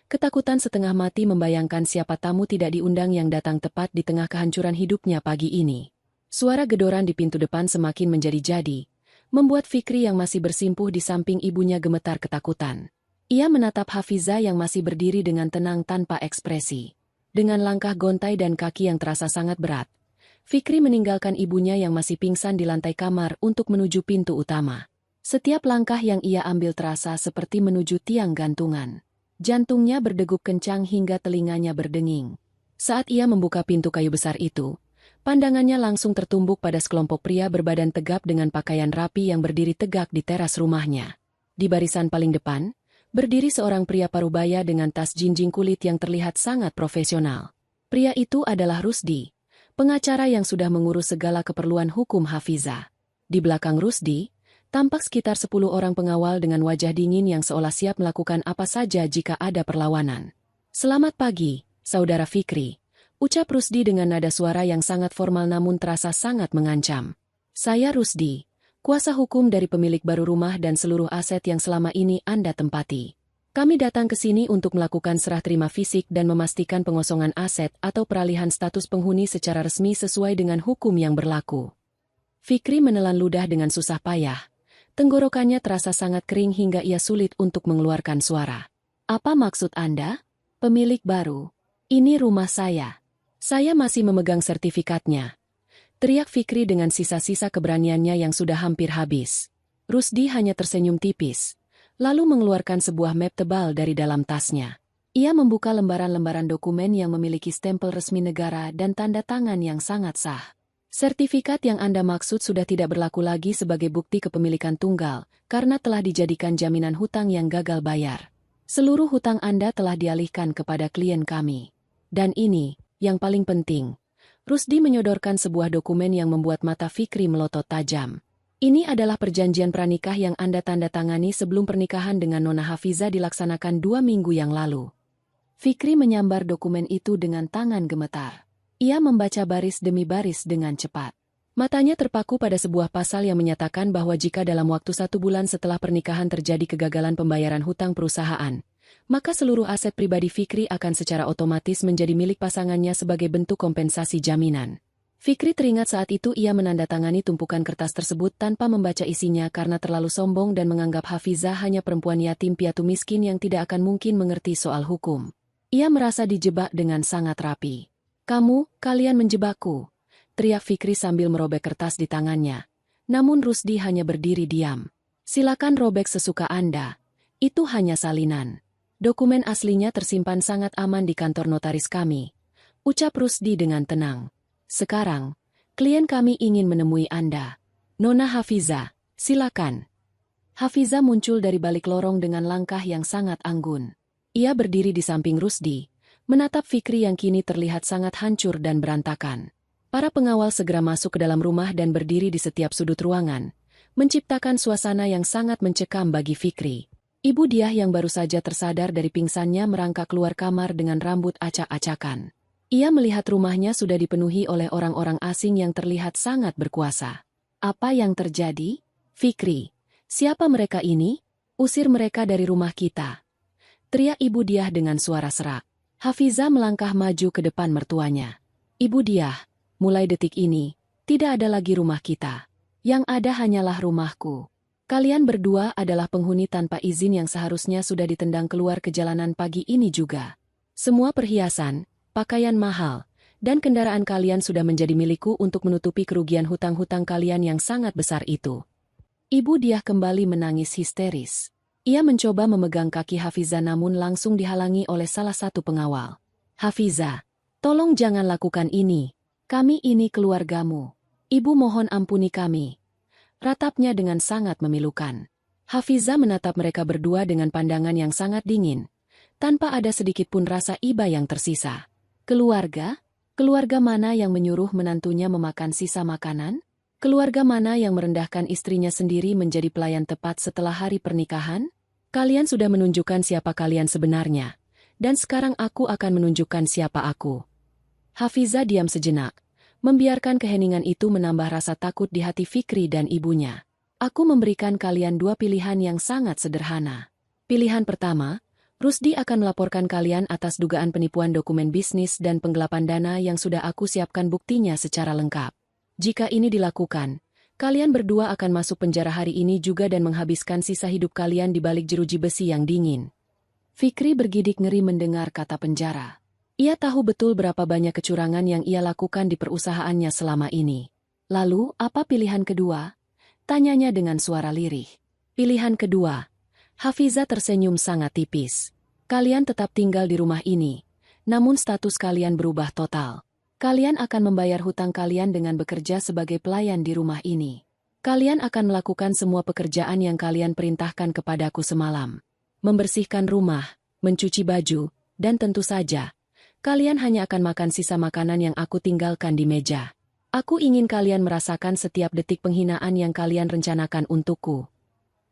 Ketakutan setengah mati membayangkan siapa tamu tidak diundang yang datang tepat di tengah kehancuran hidupnya pagi ini. Suara gedoran di pintu depan semakin menjadi-jadi, membuat Fikri yang masih bersimpuh di samping ibunya gemetar ketakutan. Ia menatap Hafiza yang masih berdiri dengan tenang tanpa ekspresi. Dengan langkah gontai dan kaki yang terasa sangat berat, Fikri meninggalkan ibunya yang masih pingsan di lantai kamar untuk menuju pintu utama. Setiap langkah yang ia ambil terasa seperti menuju tiang gantungan. Jantungnya berdegup kencang hingga telinganya berdenging. Saat ia membuka pintu kayu besar itu, pandangannya langsung tertumbuk pada sekelompok pria berbadan tegap dengan pakaian rapi yang berdiri tegak di teras rumahnya. Di barisan paling depan, berdiri seorang pria parubaya dengan tas jinjing kulit yang terlihat sangat profesional. Pria itu adalah Rusdi, pengacara yang sudah mengurus segala keperluan hukum Hafizah. Di belakang Rusdi, tampak sekitar 10 orang pengawal dengan wajah dingin yang seolah siap melakukan apa saja jika ada perlawanan. "Selamat pagi, Saudara Fikri," ucap Rusdi dengan nada suara yang sangat formal namun terasa sangat mengancam. "Saya Rusdi, kuasa hukum dari pemilik baru rumah dan seluruh aset yang selama ini Anda tempati. Kami datang ke sini untuk melakukan serah terima fisik dan memastikan pengosongan aset atau peralihan status penghuni secara resmi sesuai dengan hukum yang berlaku." Fikri menelan ludah dengan susah payah. Tenggorokannya terasa sangat kering hingga ia sulit untuk mengeluarkan suara. "Apa maksud Anda? Pemilik baru? Ini rumah saya. Saya masih memegang sertifikatnya," teriak Fikri dengan sisa-sisa keberaniannya yang sudah hampir habis. Rusdi hanya tersenyum tipis, lalu mengeluarkan sebuah map tebal dari dalam tasnya. Ia membuka lembaran-lembaran dokumen yang memiliki stempel resmi negara dan tanda tangan yang sangat sah. "Sertifikat yang Anda maksud sudah tidak berlaku lagi sebagai bukti kepemilikan tunggal, karena telah dijadikan jaminan hutang yang gagal bayar. Seluruh hutang Anda telah dialihkan kepada klien kami. Dan ini, yang paling penting," Rusdi menyodorkan sebuah dokumen yang membuat mata Fikri melotot tajam. "Ini adalah perjanjian pranikah yang Anda tanda tangani sebelum pernikahan dengan Nona Hafizah dilaksanakan 2 minggu yang lalu." Fikri menyambar dokumen itu dengan tangan gemetar. Ia membaca baris demi baris dengan cepat. Matanya terpaku pada sebuah pasal yang menyatakan bahwa jika dalam waktu 1 bulan setelah pernikahan terjadi kegagalan pembayaran hutang perusahaan, maka seluruh aset pribadi Fikri akan secara otomatis menjadi milik pasangannya sebagai bentuk kompensasi jaminan. Fikri teringat saat itu ia menandatangani tumpukan kertas tersebut tanpa membaca isinya karena terlalu sombong dan menganggap Hafizah hanya perempuan yatim piatu miskin yang tidak akan mungkin mengerti soal hukum. Ia merasa dijebak dengan sangat rapi. Kalian menjebakku," teriak Fikri sambil merobek kertas di tangannya. Namun Rusdi hanya berdiri diam. "Silakan robek sesuka Anda. Itu hanya salinan. Dokumen aslinya tersimpan sangat aman di kantor notaris kami," ucap Rusdi dengan tenang. "Sekarang, klien kami ingin menemui Anda. Nona Hafizah, silakan." Hafizah muncul dari balik lorong dengan langkah yang sangat anggun. Ia berdiri di samping Rusdi, menatap Fikri yang kini terlihat sangat hancur dan berantakan. Para pengawal segera masuk ke dalam rumah dan berdiri di setiap sudut ruangan, menciptakan suasana yang sangat mencekam bagi Fikri. Ibu Diah yang baru saja tersadar dari pingsannya merangkak keluar kamar dengan rambut acak-acakan. Ia melihat rumahnya sudah dipenuhi oleh orang-orang asing yang terlihat sangat berkuasa. "Apa yang terjadi? Fikri, siapa mereka ini? Usir mereka dari rumah kita," teriak Ibu Diah dengan suara serak. Hafizah melangkah maju ke depan mertuanya. "Ibu Diah, mulai detik ini, tidak ada lagi rumah kita. Yang ada hanyalah rumahku. Kalian berdua adalah penghuni tanpa izin yang seharusnya sudah ditendang keluar ke jalanan pagi ini juga. Semua perhiasan, pakaian mahal, dan kendaraan kalian sudah menjadi milikku untuk menutupi kerugian hutang-hutang kalian yang sangat besar itu." Ibu Diah kembali menangis histeris. Ia mencoba memegang kaki Hafizah namun langsung dihalangi oleh salah satu pengawal. "Hafizah, tolong jangan lakukan ini. Kami ini keluargamu. Ibu mohon ampuni kami," ratapnya dengan sangat memilukan. Hafizah menatap mereka berdua dengan pandangan yang sangat dingin, tanpa ada sedikit pun rasa iba yang tersisa. "Keluarga? Keluarga mana yang menyuruh menantunya memakan sisa makanan? Keluarga mana yang merendahkan istrinya sendiri menjadi pelayan tepat setelah hari pernikahan? Kalian sudah menunjukkan siapa kalian sebenarnya, dan sekarang aku akan menunjukkan siapa aku." Hafizah diam sejenak, membiarkan keheningan itu menambah rasa takut di hati Fikri dan ibunya. "Aku memberikan kalian 2 pilihan yang sangat sederhana. Pilihan pertama, Rusdi akan melaporkan kalian atas dugaan penipuan dokumen bisnis dan penggelapan dana yang sudah aku siapkan buktinya secara lengkap. Jika ini dilakukan, kalian berdua akan masuk penjara hari ini juga dan menghabiskan sisa hidup kalian di balik jeruji besi yang dingin." Fikri bergidik ngeri mendengar kata penjara. Ia tahu betul berapa banyak kecurangan yang ia lakukan di perusahaannya selama ini. Lalu, apa pilihan kedua? Tanyanya dengan suara lirih. Pilihan kedua. Hafiza tersenyum sangat tipis. Kalian tetap tinggal di rumah ini, namun status kalian berubah total. Kalian akan membayar hutang kalian dengan bekerja sebagai pelayan di rumah ini. Kalian akan melakukan semua pekerjaan yang kalian perintahkan kepadaku semalam. Membersihkan rumah, mencuci baju, dan tentu saja, kalian hanya akan makan sisa makanan yang aku tinggalkan di meja. Aku ingin kalian merasakan setiap detik penghinaan yang kalian rencanakan untukku.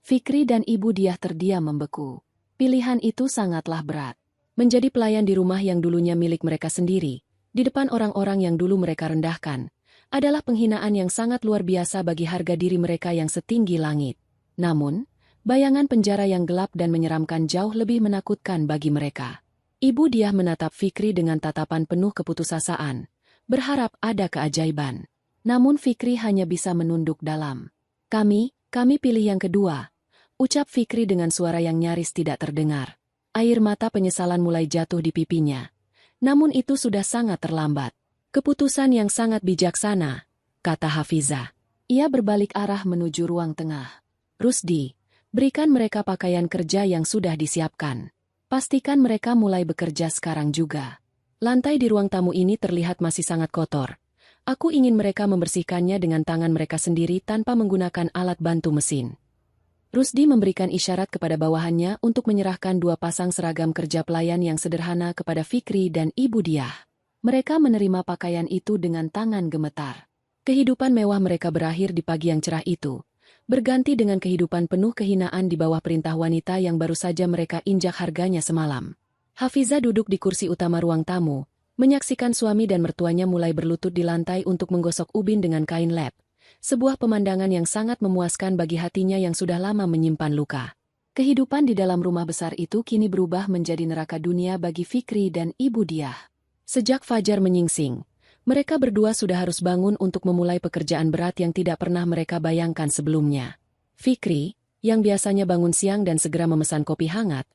Fikri dan Ibu Diah terdiam membeku. Pilihan itu sangatlah berat. Menjadi pelayan di rumah yang dulunya milik mereka sendiri, di depan orang-orang yang dulu mereka rendahkan, adalah penghinaan yang sangat luar biasa bagi harga diri mereka yang setinggi langit. Namun, bayangan penjara yang gelap dan menyeramkan jauh lebih menakutkan bagi mereka. Ibu Diah menatap Fikri dengan tatapan penuh keputusasaan, berharap ada keajaiban. Namun Fikri hanya bisa menunduk dalam. Kami pilih yang kedua, ucap Fikri dengan suara yang nyaris tidak terdengar. Air mata penyesalan mulai jatuh di pipinya. Namun itu sudah sangat terlambat. Keputusan yang sangat bijaksana, kata Hafiza. Ia berbalik arah menuju ruang tengah. Rusdi, berikan mereka pakaian kerja yang sudah disiapkan. Pastikan mereka mulai bekerja sekarang juga. Lantai di ruang tamu ini terlihat masih sangat kotor. Aku ingin mereka membersihkannya dengan tangan mereka sendiri tanpa menggunakan alat bantu mesin. Rusdi memberikan isyarat kepada bawahannya untuk menyerahkan 2 pasang seragam kerja pelayan yang sederhana kepada Fikri dan Ibu Diah. Mereka menerima pakaian itu dengan tangan gemetar. Kehidupan mewah mereka berakhir di pagi yang cerah itu, berganti dengan kehidupan penuh kehinaan di bawah perintah wanita yang baru saja mereka injak harganya semalam. Hafiza duduk di kursi utama ruang tamu, menyaksikan suami dan mertuanya mulai berlutut di lantai untuk menggosok ubin dengan kain lap. Sebuah pemandangan yang sangat memuaskan bagi hatinya yang sudah lama menyimpan luka. Kehidupan di dalam rumah besar itu kini berubah menjadi neraka dunia bagi Fikri dan Ibu Diah. Sejak fajar menyingsing, mereka berdua sudah harus bangun untuk memulai pekerjaan berat yang tidak pernah mereka bayangkan sebelumnya. Fikri, yang biasanya bangun siang dan segera memesan kopi hangat,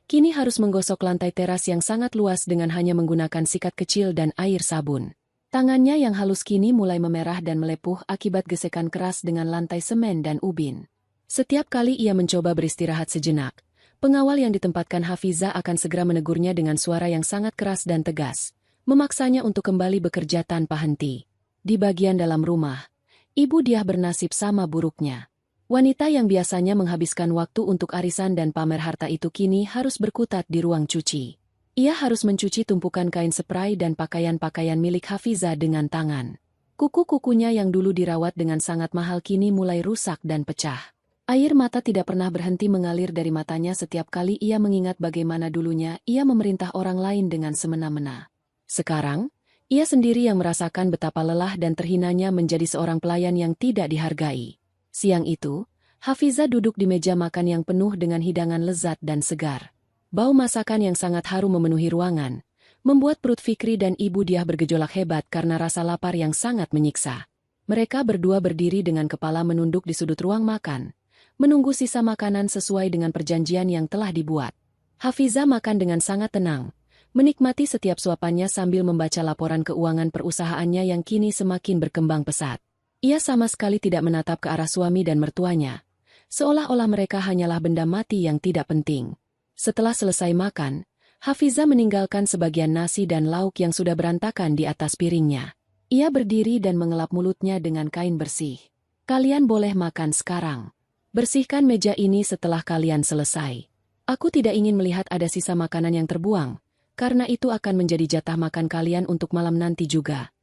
kini harus menggosok lantai teras yang sangat luas dengan hanya menggunakan sikat kecil dan air sabun. Tangannya yang halus kini mulai memerah dan melepuh akibat gesekan keras dengan lantai semen dan ubin. Setiap kali ia mencoba beristirahat sejenak, pengawal yang ditempatkan Hafiza akan segera menegurnya dengan suara yang sangat keras dan tegas, memaksanya untuk kembali bekerja tanpa henti. Di bagian dalam rumah, Ibu Diah bernasib sama buruknya. Wanita yang biasanya menghabiskan waktu untuk arisan dan pamer harta itu kini harus berkutat di ruang cuci. Ia harus mencuci tumpukan kain spray dan pakaian-pakaian milik Hafiza dengan tangan. Kuku-kukunya yang dulu dirawat dengan sangat mahal kini mulai rusak dan pecah. Air mata tidak pernah berhenti mengalir dari matanya setiap kali ia mengingat bagaimana dulunya ia memerintah orang lain dengan semena-mena. Sekarang, ia sendiri yang merasakan betapa lelah dan terhinanya menjadi seorang pelayan yang tidak dihargai. Siang itu, Hafiza duduk di meja makan yang penuh dengan hidangan lezat dan segar. Bau masakan yang sangat harum memenuhi ruangan, membuat perut Fikri dan Ibu Diah bergejolak hebat karena rasa lapar yang sangat menyiksa. Mereka berdua berdiri dengan kepala menunduk di sudut ruang makan, menunggu sisa makanan sesuai dengan perjanjian yang telah dibuat. Hafiza makan dengan sangat tenang, menikmati setiap suapannya sambil membaca laporan keuangan perusahaannya yang kini semakin berkembang pesat. Ia sama sekali tidak menatap ke arah suami dan mertuanya, seolah-olah mereka hanyalah benda mati yang tidak penting. Setelah selesai makan, Hafiza meninggalkan sebagian nasi dan lauk yang sudah berantakan di atas piringnya. Ia berdiri dan mengelap mulutnya dengan kain bersih. Kalian boleh makan sekarang. Bersihkan meja ini setelah kalian selesai. Aku tidak ingin melihat ada sisa makanan yang terbuang, karena itu akan menjadi jatah makan kalian untuk malam nanti juga.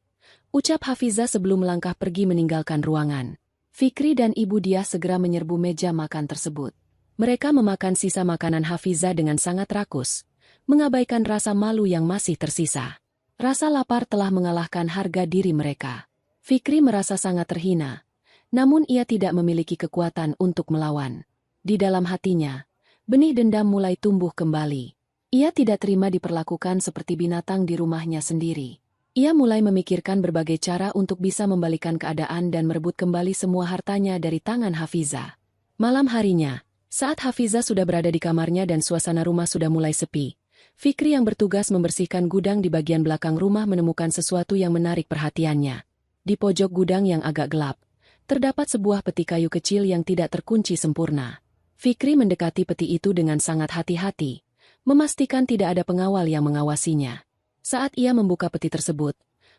Ucap Hafiza sebelum melangkah pergi meninggalkan ruangan. Fikri dan Ibu Diah segera menyerbu meja makan tersebut. Mereka memakan sisa makanan Hafiza dengan sangat rakus, mengabaikan rasa malu yang masih tersisa. Rasa lapar telah mengalahkan harga diri mereka. Fikri merasa sangat terhina, namun ia tidak memiliki kekuatan untuk melawan. Di dalam hatinya, benih dendam mulai tumbuh kembali. Ia tidak terima diperlakukan seperti binatang di rumahnya sendiri. Ia mulai memikirkan berbagai cara untuk bisa membalikan keadaan dan merebut kembali semua hartanya dari tangan Hafiza. Malam harinya, saat Hafiza sudah berada di kamarnya dan suasana rumah sudah mulai sepi, Fikri yang bertugas membersihkan gudang di bagian belakang rumah menemukan sesuatu yang menarik perhatiannya. Di pojok gudang yang agak gelap, terdapat sebuah peti kayu kecil yang tidak terkunci sempurna. Fikri mendekati peti itu dengan sangat hati-hati, memastikan tidak ada pengawal yang mengawasinya. Saat ia membuka peti tersebut,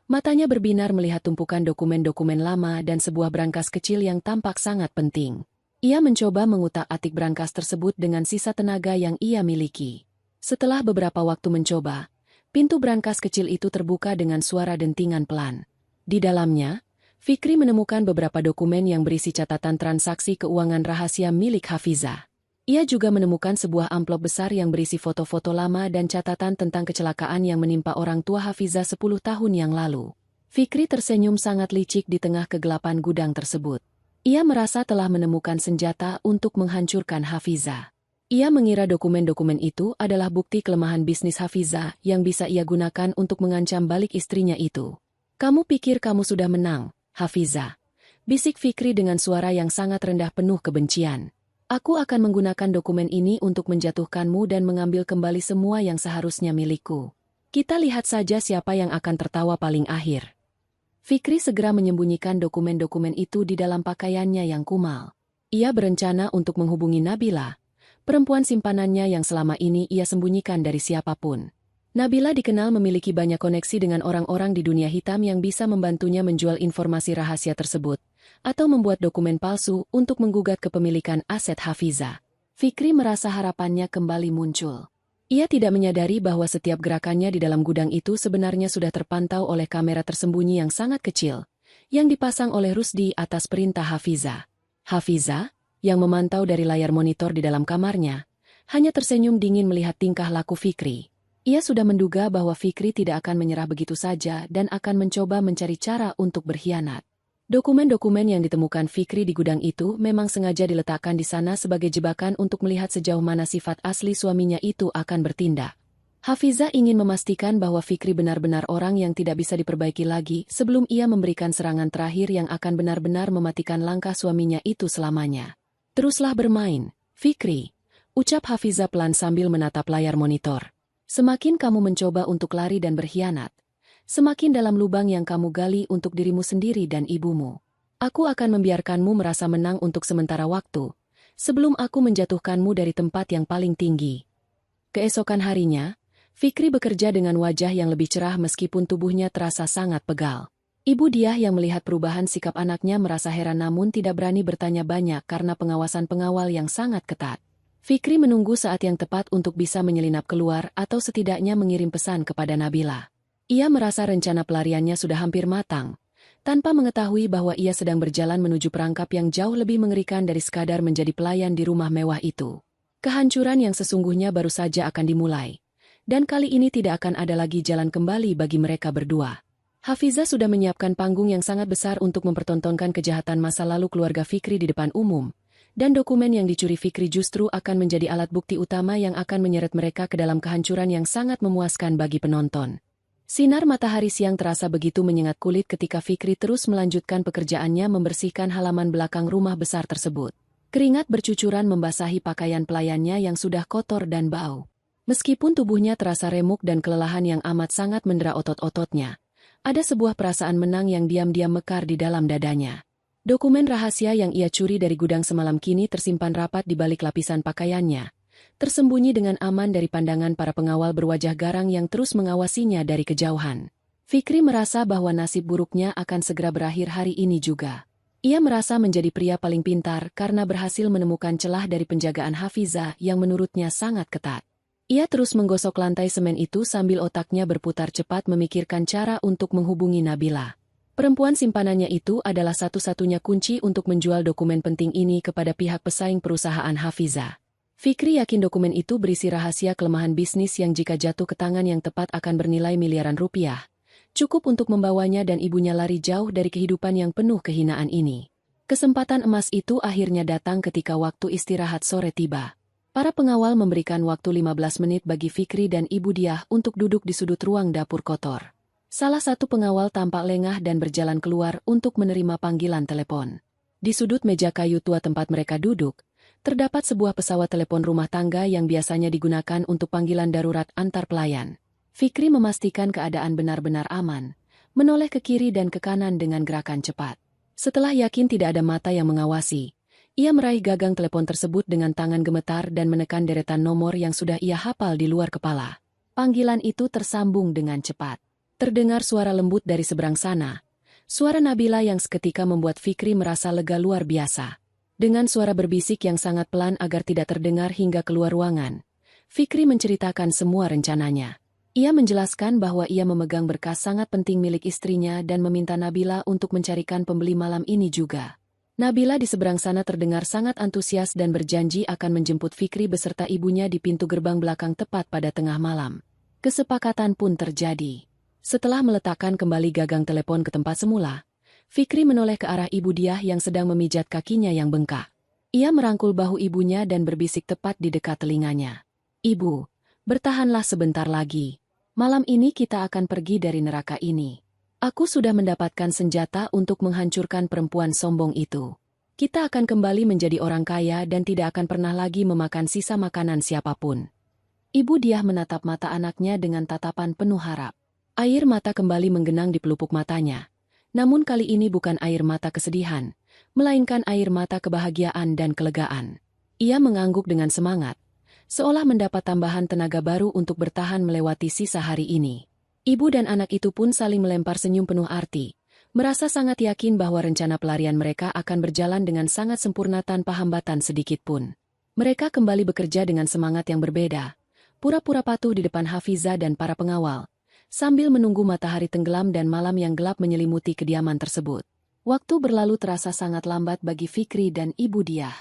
matanya berbinar melihat tumpukan dokumen-dokumen lama dan sebuah brankas kecil yang tampak sangat penting. Ia mencoba mengutak-atik brankas tersebut dengan sisa tenaga yang ia miliki. Setelah beberapa waktu mencoba, pintu brankas kecil itu terbuka dengan suara dentingan pelan. Di dalamnya, Fikri menemukan beberapa dokumen yang berisi catatan transaksi keuangan rahasia milik Hafizah. Ia juga menemukan sebuah amplop besar yang berisi foto-foto lama dan catatan tentang kecelakaan yang menimpa orang tua Hafizah 10 tahun yang lalu. Fikri tersenyum sangat licik di tengah kegelapan gudang tersebut. Ia merasa telah menemukan senjata untuk menghancurkan Hafizah. Ia mengira dokumen-dokumen itu adalah bukti kelemahan bisnis Hafizah yang bisa ia gunakan untuk mengancam balik istrinya itu. "Kamu pikir kamu sudah menang, Hafizah?" bisik Fikri dengan suara yang sangat rendah penuh kebencian. "Aku akan menggunakan dokumen ini untuk menjatuhkanmu dan mengambil kembali semua yang seharusnya milikku. Kita lihat saja siapa yang akan tertawa paling akhir." Fikri segera menyembunyikan dokumen-dokumen itu di dalam pakaiannya yang kumal. Ia berencana untuk menghubungi Nabila, perempuan simpanannya yang selama ini ia sembunyikan dari siapapun. Nabila dikenal memiliki banyak koneksi dengan orang-orang di dunia hitam yang bisa membantunya menjual informasi rahasia tersebut, atau membuat dokumen palsu untuk menggugat kepemilikan aset Hafizah. Fikri merasa harapannya kembali muncul. Ia tidak menyadari bahwa setiap gerakannya di dalam gudang itu sebenarnya sudah terpantau oleh kamera tersembunyi yang sangat kecil, yang dipasang oleh Rusdi atas perintah Hafizah. Hafizah, yang memantau dari layar monitor di dalam kamarnya, hanya tersenyum dingin melihat tingkah laku Fikri. Ia sudah menduga bahwa Fikri tidak akan menyerah begitu saja dan akan mencoba mencari cara untuk berkhianat. Dokumen-dokumen yang ditemukan Fikri di gudang itu memang sengaja diletakkan di sana sebagai jebakan untuk melihat sejauh mana sifat asli suaminya itu akan bertindak. Hafizah ingin memastikan bahwa Fikri benar-benar orang yang tidak bisa diperbaiki lagi sebelum ia memberikan serangan terakhir yang akan benar-benar mematikan langkah suaminya itu selamanya. "Teruslah bermain, Fikri," ucap Hafizah pelan sambil menatap layar monitor. "Semakin kamu mencoba untuk lari dan berkhianat, semakin dalam lubang yang kamu gali untuk dirimu sendiri dan ibumu. Aku akan membiarkanmu merasa menang untuk sementara waktu, sebelum aku menjatuhkanmu dari tempat yang paling tinggi." Keesokan harinya, Fikri bekerja dengan wajah yang lebih cerah meskipun tubuhnya terasa sangat pegal. Ibu Diah yang melihat perubahan sikap anaknya merasa heran namun tidak berani bertanya banyak karena pengawasan pengawal yang sangat ketat. Fikri menunggu saat yang tepat untuk bisa menyelinap keluar atau setidaknya mengirim pesan kepada Nabila. Ia merasa rencana pelariannya sudah hampir matang, tanpa mengetahui bahwa ia sedang berjalan menuju perangkap yang jauh lebih mengerikan dari sekadar menjadi pelayan di rumah mewah itu. Kehancuran yang sesungguhnya baru saja akan dimulai, dan kali ini tidak akan ada lagi jalan kembali bagi mereka berdua. Hafizah sudah menyiapkan panggung yang sangat besar untuk mempertontonkan kejahatan masa lalu keluarga Fikri di depan umum, dan dokumen yang dicuri Fikri justru akan menjadi alat bukti utama yang akan menyeret mereka ke dalam kehancuran yang sangat memuaskan bagi penonton. Sinar matahari siang terasa begitu menyengat kulit ketika Fikri terus melanjutkan pekerjaannya membersihkan halaman belakang rumah besar tersebut. Keringat bercucuran membasahi pakaian pelayannya yang sudah kotor dan bau. Meskipun tubuhnya terasa remuk dan kelelahan yang amat sangat mendera otot-ototnya, ada sebuah perasaan menang yang diam-diam mekar di dalam dadanya. Dokumen rahasia yang ia curi dari gudang semalam kini tersimpan rapat di balik lapisan pakaiannya, tersembunyi dengan aman dari pandangan para pengawal berwajah garang yang terus mengawasinya dari kejauhan. Fikri merasa bahwa nasib buruknya akan segera berakhir hari ini juga. Ia merasa menjadi pria paling pintar karena berhasil menemukan celah dari penjagaan Hafizah yang menurutnya sangat ketat. Ia terus menggosok lantai semen itu sambil otaknya berputar cepat memikirkan cara untuk menghubungi Nabila. Perempuan simpanannya itu adalah satu-satunya kunci untuk menjual dokumen penting ini kepada pihak pesaing perusahaan Hafizah. Fikri yakin dokumen itu berisi rahasia kelemahan bisnis yang jika jatuh ke tangan yang tepat akan bernilai miliaran rupiah. Cukup untuk membawanya dan ibunya lari jauh dari kehidupan yang penuh kehinaan ini. Kesempatan emas itu akhirnya datang ketika waktu istirahat sore tiba. Para pengawal memberikan waktu 15 menit bagi Fikri dan Ibu Diah untuk duduk di sudut ruang dapur kotor. Salah satu pengawal tampak lengah dan berjalan keluar untuk menerima panggilan telepon. Di sudut meja kayu tua tempat mereka duduk, Terdapat sebuah pesawat telepon rumah tangga yang biasanya digunakan untuk panggilan darurat antar pelayan. Fikri memastikan keadaan benar-benar aman, menoleh ke kiri dan ke kanan dengan gerakan cepat. Setelah yakin tidak ada mata yang mengawasi, ia meraih gagang telepon tersebut dengan tangan gemetar dan menekan deretan nomor yang sudah ia hafal di luar kepala. Panggilan itu tersambung dengan cepat. Terdengar suara lembut dari seberang sana. Suara Nabila yang seketika membuat Fikri merasa lega luar biasa. Dengan suara berbisik yang sangat pelan agar tidak terdengar hingga keluar ruangan, Fikri menceritakan semua rencananya. Ia menjelaskan bahwa ia memegang berkas sangat penting milik istrinya dan meminta Nabila untuk mencarikan pembeli malam ini juga. Nabila di seberang sana terdengar sangat antusias dan berjanji akan menjemput Fikri beserta ibunya di pintu gerbang belakang tepat pada tengah malam. Kesepakatan pun terjadi. Setelah meletakkan kembali gagang telepon ke tempat semula, Fikri menoleh ke arah ibu dia yang sedang memijat kakinya yang bengkak. Ia merangkul bahu ibunya dan berbisik tepat di dekat telinganya. "Ibu, bertahanlah sebentar lagi. Malam ini kita akan pergi dari neraka ini. Aku sudah mendapatkan senjata untuk menghancurkan perempuan sombong itu. Kita akan kembali menjadi orang kaya dan tidak akan pernah lagi memakan sisa makanan siapapun." Ibu dia menatap mata anaknya dengan tatapan penuh harap. Air mata kembali menggenang di pelupuk matanya. Namun kali ini bukan air mata kesedihan, melainkan air mata kebahagiaan dan kelegaan. Ia mengangguk dengan semangat, seolah mendapat tambahan tenaga baru untuk bertahan melewati sisa hari ini. Ibu dan anak itu pun saling melempar senyum penuh arti, merasa sangat yakin bahwa rencana pelarian mereka akan berjalan dengan sangat sempurna tanpa hambatan sedikit pun. Mereka kembali bekerja dengan semangat yang berbeda, pura-pura patuh di depan Hafiza dan para pengawal, sambil menunggu matahari tenggelam dan malam yang gelap menyelimuti kediaman tersebut. Waktu berlalu terasa sangat lambat bagi Fikri dan ibu dia.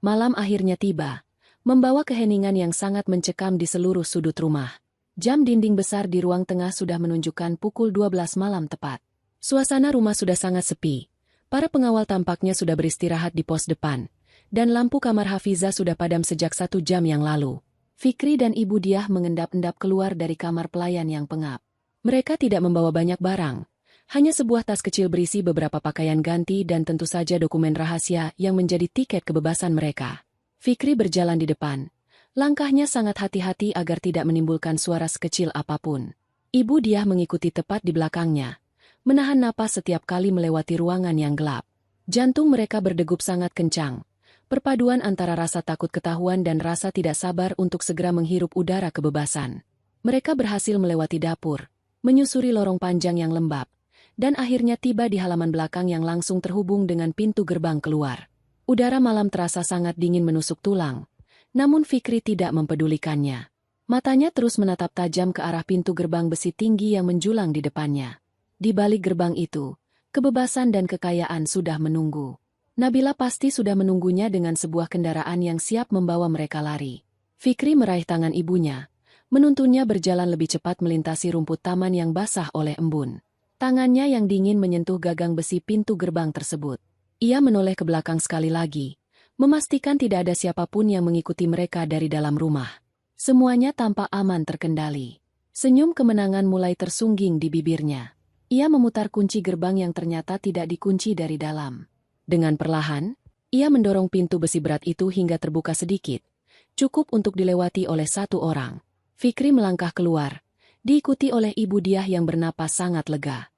Malam akhirnya tiba, membawa keheningan yang sangat mencekam di seluruh sudut rumah. Jam dinding besar di ruang tengah sudah menunjukkan pukul 12 malam tepat. Suasana rumah sudah sangat sepi. Para pengawal tampaknya sudah beristirahat di pos depan, dan lampu kamar Hafiza sudah padam sejak 1 jam yang lalu. Fikri dan ibu dia mengendap-endap keluar dari kamar pelayan yang pengap. Mereka tidak membawa banyak barang, hanya sebuah tas kecil berisi beberapa pakaian ganti dan tentu saja dokumen rahasia yang menjadi tiket kebebasan mereka. Fikri berjalan di depan. Langkahnya sangat hati-hati agar tidak menimbulkan suara sekecil apapun. Ibu dia mengikuti tepat di belakangnya, menahan napas setiap kali melewati ruangan yang gelap. Jantung mereka berdegup sangat kencang. Perpaduan antara rasa takut ketahuan dan rasa tidak sabar untuk segera menghirup udara kebebasan. Mereka berhasil melewati dapur, menyusuri lorong panjang yang lembab, dan akhirnya tiba di halaman belakang yang langsung terhubung dengan pintu gerbang keluar. Udara malam terasa sangat dingin menusuk tulang. Namun Fikri tidak mempedulikannya. Matanya terus menatap tajam ke arah pintu gerbang besi tinggi yang menjulang di depannya. Di balik gerbang itu, kebebasan dan kekayaan sudah menunggu. Nabila pasti sudah menunggunya dengan sebuah kendaraan yang siap membawa mereka lari. Fikri meraih tangan ibunya, menuntunnya berjalan lebih cepat melintasi rumput taman yang basah oleh embun. Tangannya yang dingin menyentuh gagang besi pintu gerbang tersebut. Ia menoleh ke belakang sekali lagi, memastikan tidak ada siapapun yang mengikuti mereka dari dalam rumah. Semuanya tampak aman terkendali. Senyum kemenangan mulai tersungging di bibirnya. Ia memutar kunci gerbang yang ternyata tidak dikunci dari dalam. Dengan perlahan, ia mendorong pintu besi berat itu hingga terbuka sedikit, cukup untuk dilewati oleh 1 orang. Fikri melangkah keluar, diikuti oleh ibu dia yang bernapas sangat lega.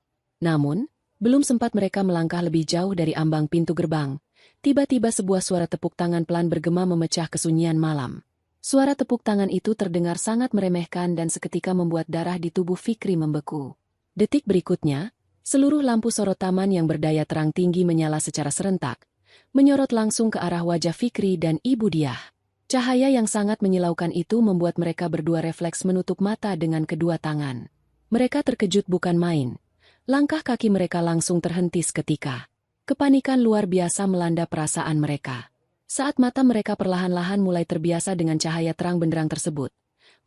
Namun, belum sempat mereka melangkah lebih jauh dari ambang pintu gerbang, tiba-tiba sebuah suara tepuk tangan pelan bergema memecah kesunyian malam. Suara tepuk tangan itu terdengar sangat meremehkan dan seketika membuat darah di tubuh Fikri membeku. Detik berikutnya, seluruh lampu sorot taman yang berdaya terang tinggi menyala secara serentak, menyorot langsung ke arah wajah Fikri dan ibu dia. Cahaya yang sangat menyilaukan itu membuat mereka berdua refleks menutup mata dengan kedua tangan. Mereka terkejut bukan main. Langkah kaki mereka langsung terhenti seketika. Kepanikan luar biasa melanda perasaan mereka. Saat mata mereka perlahan-lahan mulai terbiasa dengan cahaya terang benderang tersebut,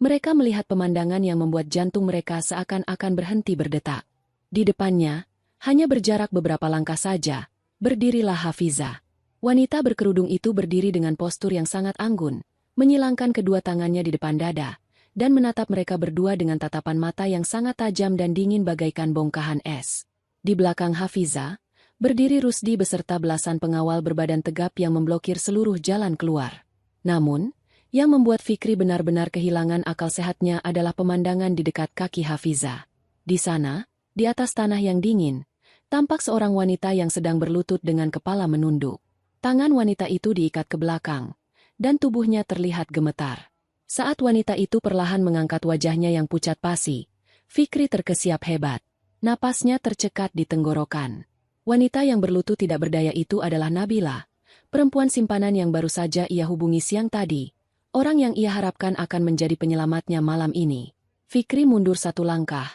mereka melihat pemandangan yang membuat jantung mereka seakan-akan berhenti berdetak. Di depannya, hanya berjarak beberapa langkah saja, berdirilah Hafiza. Wanita berkerudung itu berdiri dengan postur yang sangat anggun, menyilangkan kedua tangannya di depan dada, dan menatap mereka berdua dengan tatapan mata yang sangat tajam dan dingin bagaikan bongkahan es. Di belakang Hafiza, Berdiri Rusdi beserta belasan pengawal berbadan tegap yang memblokir seluruh jalan keluar. Namun, yang membuat Fikri benar-benar kehilangan akal sehatnya adalah pemandangan di dekat kaki Hafizah. Di sana, di atas tanah yang dingin, tampak seorang wanita yang sedang berlutut dengan kepala menunduk. Tangan wanita itu diikat ke belakang, dan tubuhnya terlihat gemetar. Saat wanita itu perlahan mengangkat wajahnya yang pucat pasi, Fikri terkesiap hebat. Napasnya tercekat di tenggorokan. Wanita yang berlutut tidak berdaya itu adalah Nabila, perempuan simpanan yang baru saja ia hubungi siang tadi, orang yang ia harapkan akan menjadi penyelamatnya malam ini. Fikri mundur satu langkah.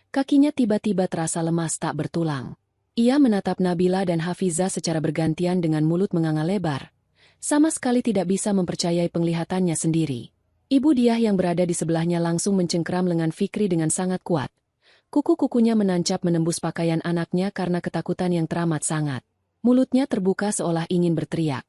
Kakinya tiba-tiba terasa lemas tak bertulang. Ia menatap Nabila dan Hafizah secara bergantian dengan mulut menganga lebar. Sama sekali tidak bisa mempercayai penglihatannya sendiri. Ibu Diah yang berada di sebelahnya langsung mencengkeram lengan Fikri dengan sangat kuat. Kuku-kukunya menancap menembus pakaian anaknya karena ketakutan yang teramat sangat. Mulutnya terbuka seolah ingin berteriak.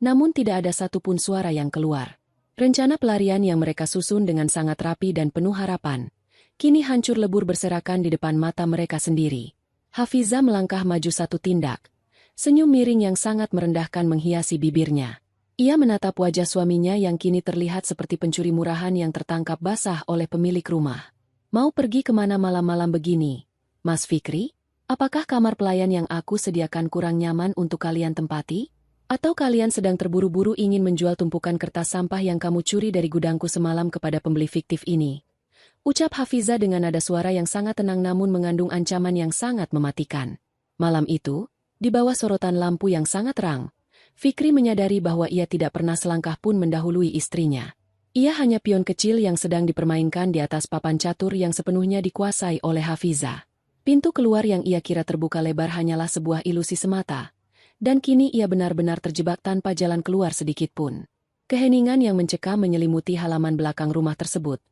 Namun tidak ada satupun suara yang keluar. Rencana pelarian yang mereka susun dengan sangat rapi dan penuh harapan, kini hancur lebur berserakan di depan mata mereka sendiri. Hafizah melangkah maju satu tindak. Senyum miring yang sangat merendahkan menghiasi bibirnya. Ia menatap wajah suaminya yang kini terlihat seperti pencuri murahan yang tertangkap basah oleh pemilik rumah. Mau pergi kemana malam-malam begini? Mas Fikri, apakah kamar pelayan yang aku sediakan kurang nyaman untuk kalian tempati? Atau kalian sedang terburu-buru ingin menjual tumpukan kertas sampah yang kamu curi dari gudangku semalam kepada pembeli fiktif ini? Ucap Hafizah dengan nada suara yang sangat tenang namun mengandung ancaman yang sangat mematikan. Malam itu, di bawah sorotan lampu yang sangat terang, Fikri menyadari bahwa ia tidak pernah selangkah pun mendahului istrinya. Ia hanya pion kecil yang sedang dipermainkan di atas papan catur yang sepenuhnya dikuasai oleh Hafizah. Pintu keluar yang ia kira terbuka lebar hanyalah sebuah ilusi semata. Dan kini ia benar-benar terjebak tanpa jalan keluar sedikit pun. Keheningan yang mencekam menyelimuti halaman belakang rumah tersebut.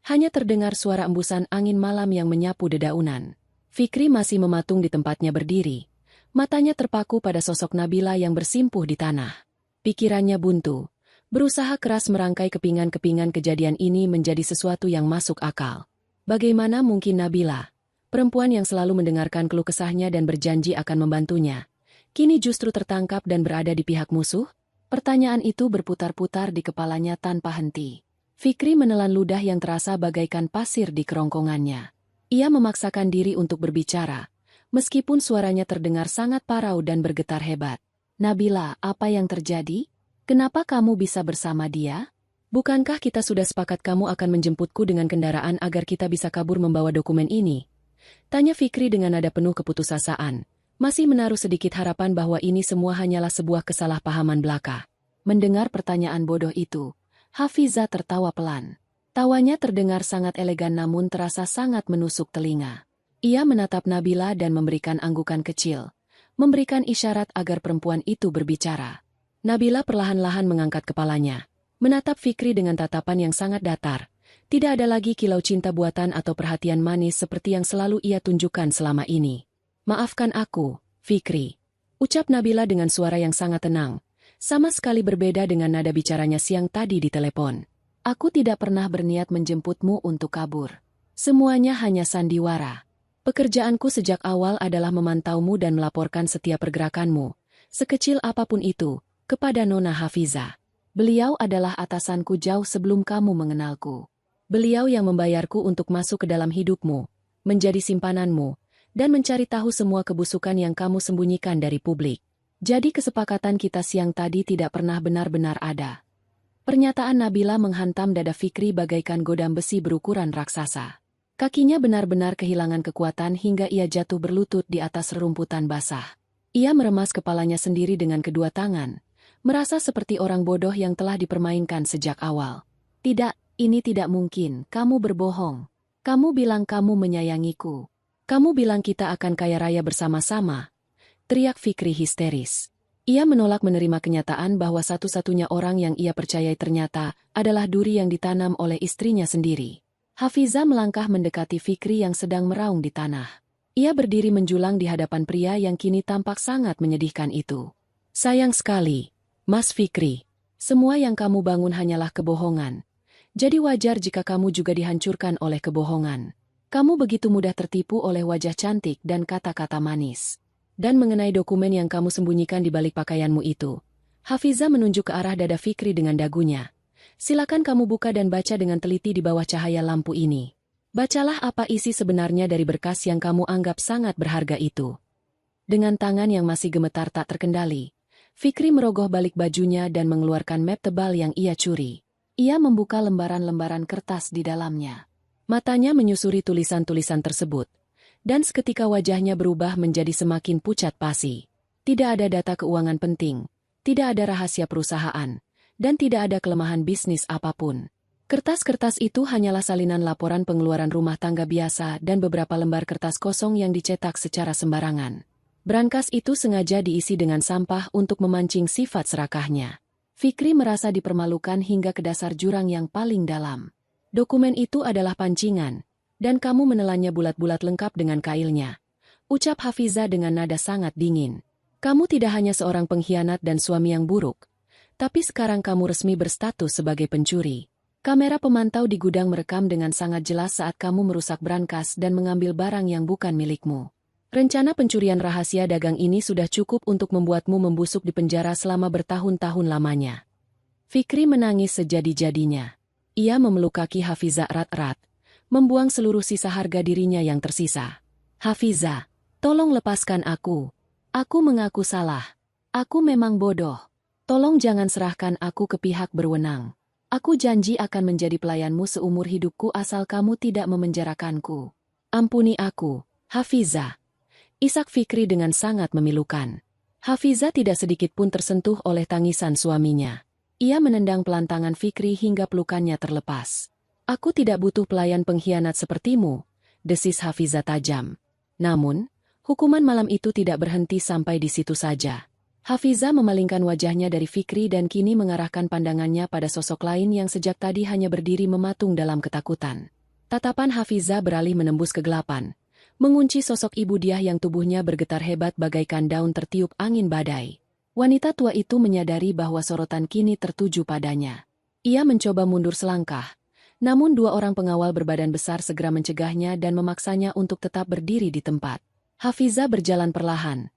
Hanya terdengar suara embusan angin malam yang menyapu dedaunan. Fikri masih mematung di tempatnya berdiri. Matanya terpaku pada sosok Nabila yang bersimpuh di tanah. Pikirannya buntu. Berusaha keras merangkai kepingan-kepingan kejadian ini menjadi sesuatu yang masuk akal. Bagaimana mungkin Nabila, perempuan yang selalu mendengarkan keluh kesahnya dan berjanji akan membantunya, kini justru tertangkap dan berada di pihak musuh? Pertanyaan itu berputar-putar di kepalanya tanpa henti. Fikri menelan ludah yang terasa bagaikan pasir di kerongkongannya. Ia memaksakan diri untuk berbicara, meskipun suaranya terdengar sangat parau dan bergetar hebat. Nabila, apa yang terjadi? Kenapa kamu bisa bersama dia? Bukankah kita sudah sepakat kamu akan menjemputku dengan kendaraan agar kita bisa kabur membawa dokumen ini? Tanya Fikri dengan nada penuh keputusasaan, masih menaruh sedikit harapan bahwa ini semua hanyalah sebuah kesalahpahaman belaka. Mendengar pertanyaan bodoh itu, Hafizah tertawa pelan. Tawanya terdengar sangat elegan namun terasa sangat menusuk telinga. Ia menatap Nabila dan memberikan anggukan kecil, memberikan isyarat agar perempuan itu berbicara. Nabila perlahan-lahan mengangkat kepalanya, menatap Fikri dengan tatapan yang sangat datar. Tidak ada lagi kilau cinta buatan atau perhatian manis seperti yang selalu ia tunjukkan selama ini. Maafkan aku, Fikri. Ucap Nabila dengan suara yang sangat tenang, sama sekali berbeda dengan nada bicaranya siang tadi di telepon. Aku tidak pernah berniat menjemputmu untuk kabur. Semuanya hanya sandiwara. Pekerjaanku sejak awal adalah memantaumu dan melaporkan setiap pergerakanmu, sekecil apapun itu, kepada Nona Hafizah. Beliau adalah atasanku jauh sebelum kamu mengenalku. Beliau yang membayarku untuk masuk ke dalam hidupmu, menjadi simpananmu, dan mencari tahu semua kebusukan yang kamu sembunyikan dari publik. Jadi kesepakatan kita siang tadi tidak pernah benar-benar ada. Pernyataan Nabila menghantam dada Fikri bagaikan godam besi berukuran raksasa. Kakinya benar-benar kehilangan kekuatan hingga ia jatuh berlutut di atas rerumputan basah. Ia meremas kepalanya sendiri dengan kedua tangan, merasa seperti orang bodoh yang telah dipermainkan sejak awal. Tidak, ini tidak mungkin, kamu berbohong. Kamu bilang kamu menyayangiku. Kamu bilang kita akan kaya raya bersama-sama. Teriak Fikri histeris. Ia menolak menerima kenyataan bahwa satu-satunya orang yang ia percayai ternyata adalah duri yang ditanam oleh istrinya sendiri. Hafizah melangkah mendekati Fikri yang sedang meraung di tanah. Ia berdiri menjulang di hadapan pria yang kini tampak sangat menyedihkan itu. Sayang sekali, Mas Fikri. Semua yang kamu bangun hanyalah kebohongan. Jadi wajar jika kamu juga dihancurkan oleh kebohongan. Kamu begitu mudah tertipu oleh wajah cantik dan kata-kata manis. Dan mengenai dokumen yang kamu sembunyikan di balik pakaianmu itu. Hafiza menunjuk ke arah dada Fikri dengan dagunya. Silakan kamu buka dan baca dengan teliti di bawah cahaya lampu ini. Bacalah apa isi sebenarnya dari berkas yang kamu anggap sangat berharga itu. Dengan tangan yang masih gemetar tak terkendali, Fikri merogoh balik bajunya dan mengeluarkan map tebal yang ia curi. Ia membuka lembaran-lembaran kertas di dalamnya. Matanya menyusuri tulisan-tulisan tersebut. Dan seketika wajahnya berubah menjadi semakin pucat pasi. Tidak ada data keuangan penting, tidak ada rahasia perusahaan, dan tidak ada kelemahan bisnis apapun. Kertas-kertas itu hanyalah salinan laporan pengeluaran rumah tangga biasa dan beberapa lembar kertas kosong yang dicetak secara sembarangan. Brankas itu sengaja diisi dengan sampah untuk memancing sifat serakahnya. Fikri merasa dipermalukan hingga ke dasar jurang yang paling dalam. Dokumen itu adalah pancingan, dan kamu menelannya bulat-bulat lengkap dengan kailnya. Ucap Hafiza dengan nada sangat dingin. Kamu tidak hanya seorang pengkhianat dan suami yang buruk, tapi sekarang kamu resmi berstatus sebagai pencuri. Kamera pemantau di gudang merekam dengan sangat jelas saat kamu merusak brankas dan mengambil barang yang bukan milikmu. Rencana pencurian rahasia dagang ini sudah cukup untuk membuatmu membusuk di penjara selama bertahun-tahun lamanya. Fikri menangis sejadi-jadinya. Ia memeluk kaki Hafiza erat-erat, membuang seluruh sisa harga dirinya yang tersisa. Hafiza, tolong lepaskan aku. Aku mengaku salah. Aku memang bodoh. Tolong jangan serahkan aku ke pihak berwenang. Aku janji akan menjadi pelayanmu seumur hidupku asal kamu tidak memenjarakanku. Ampuni aku, Hafiza. Isak Fikri dengan sangat memilukan. Hafiza tidak sedikit pun tersentuh oleh tangisan suaminya. Ia menendang pelantangan Fikri hingga pelukannya terlepas. Aku tidak butuh pelayan pengkhianat sepertimu, desis Hafiza tajam. Namun, hukuman malam itu tidak berhenti sampai di situ saja. Hafiza memalingkan wajahnya dari Fikri dan kini mengarahkan pandangannya pada sosok lain yang sejak tadi hanya berdiri mematung dalam ketakutan. Tatapan Hafiza beralih menembus kegelapan, mengunci sosok Ibu Diah yang tubuhnya bergetar hebat bagaikan daun tertiup angin badai. Wanita tua itu menyadari bahwa sorotan kini tertuju padanya. Ia mencoba mundur selangkah, namun dua orang pengawal berbadan besar segera mencegahnya dan memaksanya untuk tetap berdiri di tempat. Hafiza berjalan perlahan.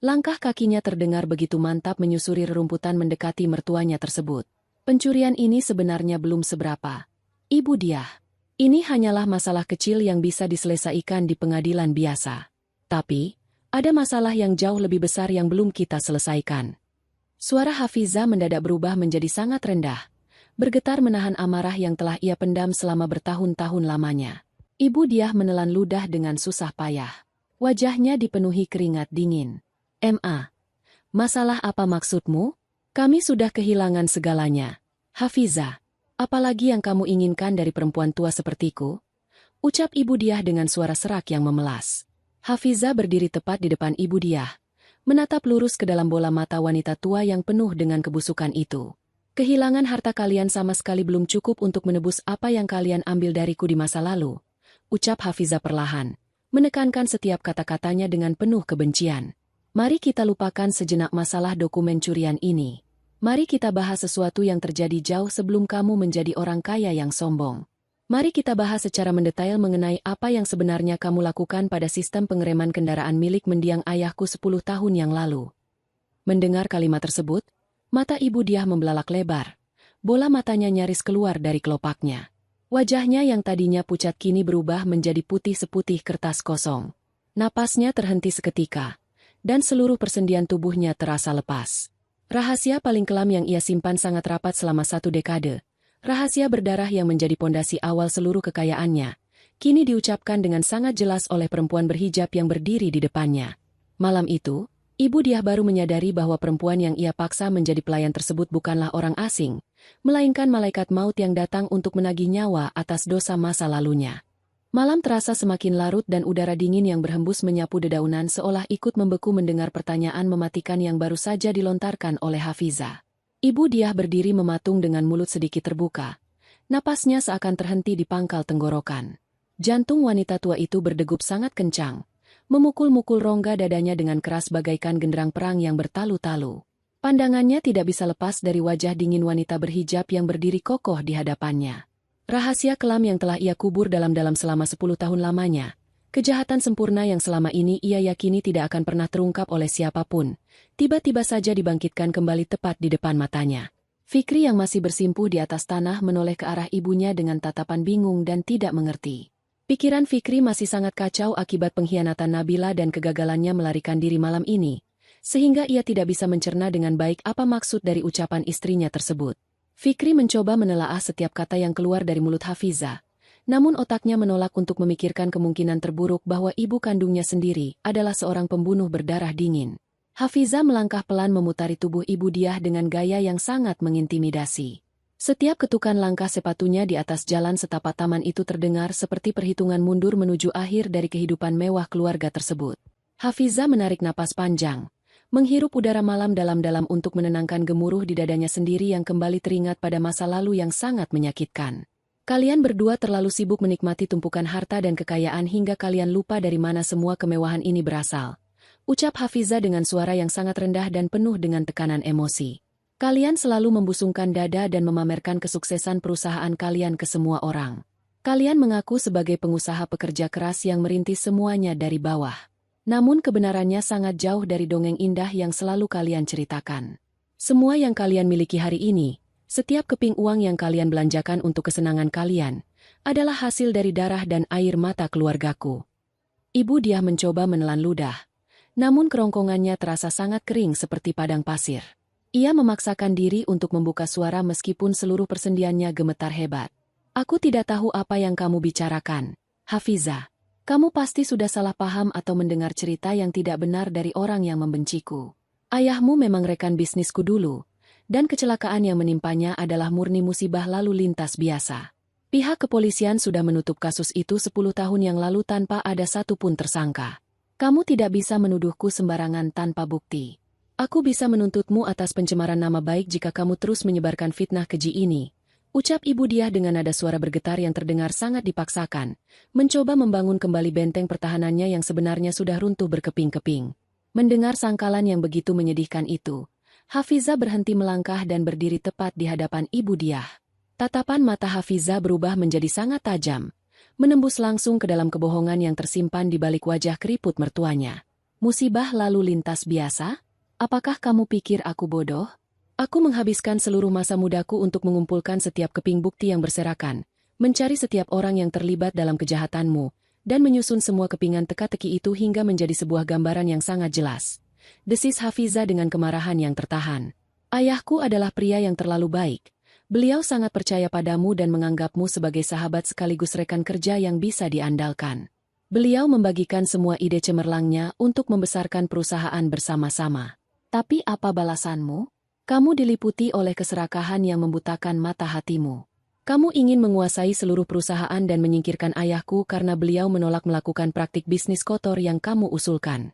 Langkah kakinya terdengar begitu mantap menyusuri rerumputan mendekati mertuanya tersebut. Pencurian ini sebenarnya belum seberapa. Ibu Diah, ini hanyalah masalah kecil yang bisa diselesaikan di pengadilan biasa. Tapi, ada masalah yang jauh lebih besar yang belum kita selesaikan. Suara Hafiza mendadak berubah menjadi sangat rendah, bergetar menahan amarah yang telah ia pendam selama bertahun-tahun lamanya. Ibu Diah menelan ludah dengan susah payah. Wajahnya dipenuhi keringat dingin. Masalah apa maksudmu? Kami sudah kehilangan segalanya. Hafiza, apalagi yang kamu inginkan dari perempuan tua sepertiku? Ucap Ibu Diah dengan suara serak yang memelas. Hafiza berdiri tepat di depan Ibu Diah, menatap lurus ke dalam bola mata wanita tua yang penuh dengan kebusukan itu. Kehilangan harta kalian sama sekali belum cukup untuk menebus apa yang kalian ambil dariku di masa lalu. Ucap Hafiza perlahan, menekankan setiap kata-katanya dengan penuh kebencian. Mari kita lupakan sejenak masalah dokumen curian ini. Mari kita bahas sesuatu yang terjadi jauh sebelum kamu menjadi orang kaya yang sombong. Mari kita bahas secara mendetail mengenai apa yang sebenarnya kamu lakukan pada sistem pengereman kendaraan milik mendiang ayahku 10 tahun yang lalu. Mendengar kalimat tersebut, mata Ibu Diah membelalak lebar. Bola matanya nyaris keluar dari kelopaknya. Wajahnya yang tadinya pucat kini berubah menjadi putih seputih kertas kosong. Napasnya terhenti seketika, dan seluruh persendian tubuhnya terasa lepas. Rahasia paling kelam yang ia simpan sangat rapat selama 1 dekade. Rahasia berdarah yang menjadi pondasi awal seluruh kekayaannya, kini diucapkan dengan sangat jelas oleh perempuan berhijab yang berdiri di depannya. Malam itu, Ibu Diah baru menyadari bahwa perempuan yang ia paksa menjadi pelayan tersebut bukanlah orang asing, melainkan malaikat maut yang datang untuk menagih nyawa atas dosa masa lalunya. Malam terasa semakin larut dan udara dingin yang berhembus menyapu dedaunan seolah ikut membeku mendengar pertanyaan mematikan yang baru saja dilontarkan oleh Hafiza. Ibu Diah berdiri mematung dengan mulut sedikit terbuka. Napasnya seakan terhenti di pangkal tenggorokan. Jantung wanita tua itu berdegup sangat kencang, memukul-mukul rongga dadanya dengan keras bagaikan genderang perang yang bertalu-talu. Pandangannya tidak bisa lepas dari wajah dingin wanita berhijab yang berdiri kokoh di hadapannya. Rahasia kelam yang telah ia kubur dalam-dalam selama 10 tahun lamanya, Kejahatan sempurna yang selama ini ia yakini tidak akan pernah terungkap oleh siapapun, tiba-tiba saja dibangkitkan kembali tepat di depan matanya. Fikri yang masih bersimpuh di atas tanah menoleh ke arah ibunya dengan tatapan bingung dan tidak mengerti. Pikiran Fikri masih sangat kacau akibat pengkhianatan Nabila dan kegagalannya melarikan diri malam ini, sehingga ia tidak bisa mencerna dengan baik apa maksud dari ucapan istrinya tersebut. Fikri mencoba menelaah setiap kata yang keluar dari mulut Hafizah. Namun otaknya menolak untuk memikirkan kemungkinan terburuk bahwa ibu kandungnya sendiri adalah seorang pembunuh berdarah dingin. Hafizah melangkah pelan memutari tubuh ibu Diah dengan gaya yang sangat mengintimidasi. Setiap ketukan langkah sepatunya di atas jalan setapak taman itu terdengar seperti perhitungan mundur menuju akhir dari kehidupan mewah keluarga tersebut. Hafizah menarik napas panjang, menghirup udara malam dalam-dalam untuk menenangkan gemuruh di dadanya sendiri yang kembali teringat pada masa lalu yang sangat menyakitkan. Kalian berdua terlalu sibuk menikmati tumpukan harta dan kekayaan hingga kalian lupa dari mana semua kemewahan ini berasal. Ucap Hafizah dengan suara yang sangat rendah dan penuh dengan tekanan emosi. Kalian selalu membusungkan dada dan memamerkan kesuksesan perusahaan kalian ke semua orang. Kalian mengaku sebagai pengusaha pekerja keras yang merintis semuanya dari bawah. Namun kebenarannya sangat jauh dari dongeng indah yang selalu kalian ceritakan. Semua yang kalian miliki hari ini, setiap keping uang yang kalian belanjakan untuk kesenangan kalian, adalah hasil dari darah dan air mata keluargaku. Ibu Diah mencoba menelan ludah, namun kerongkongannya terasa sangat kering seperti padang pasir. Ia memaksakan diri untuk membuka suara meskipun seluruh persendiannya gemetar hebat. Aku tidak tahu apa yang kamu bicarakan, Hafizah. Kamu pasti sudah salah paham atau mendengar cerita yang tidak benar dari orang yang membenciku. Ayahmu memang rekan bisnisku dulu, dan kecelakaan yang menimpanya adalah murni musibah lalu lintas biasa. Pihak kepolisian sudah menutup kasus itu 10 tahun yang lalu tanpa ada satupun tersangka. Kamu tidak bisa menuduhku sembarangan tanpa bukti. Aku bisa menuntutmu atas pencemaran nama baik jika kamu terus menyebarkan fitnah keji ini, ucap Ibu Diah dengan nada suara bergetar yang terdengar sangat dipaksakan, mencoba membangun kembali benteng pertahanannya yang sebenarnya sudah runtuh berkeping-keping. Mendengar sangkalan yang begitu menyedihkan itu, Hafizah berhenti melangkah dan berdiri tepat di hadapan Ibu Diah. Tatapan mata Hafizah berubah menjadi sangat tajam, menembus langsung ke dalam kebohongan yang tersimpan di balik wajah keriput mertuanya. Musibah lalu lintas biasa? Apakah kamu pikir aku bodoh? Aku menghabiskan seluruh masa mudaku untuk mengumpulkan setiap keping bukti yang berserakan, mencari setiap orang yang terlibat dalam kejahatanmu, dan menyusun semua kepingan teka-teki itu hingga menjadi sebuah gambaran yang sangat jelas. Desis Hafizah dengan kemarahan yang tertahan. Ayahku adalah pria yang terlalu baik. Beliau sangat percaya padamu dan menganggapmu sebagai sahabat sekaligus rekan kerja yang bisa diandalkan. Beliau membagikan semua ide cemerlangnya untuk membesarkan perusahaan bersama-sama. Tapi apa balasanmu? Kamu diliputi oleh keserakahan yang membutakan mata hatimu. Kamu ingin menguasai seluruh perusahaan dan menyingkirkan ayahku karena beliau menolak melakukan praktik bisnis kotor yang kamu usulkan.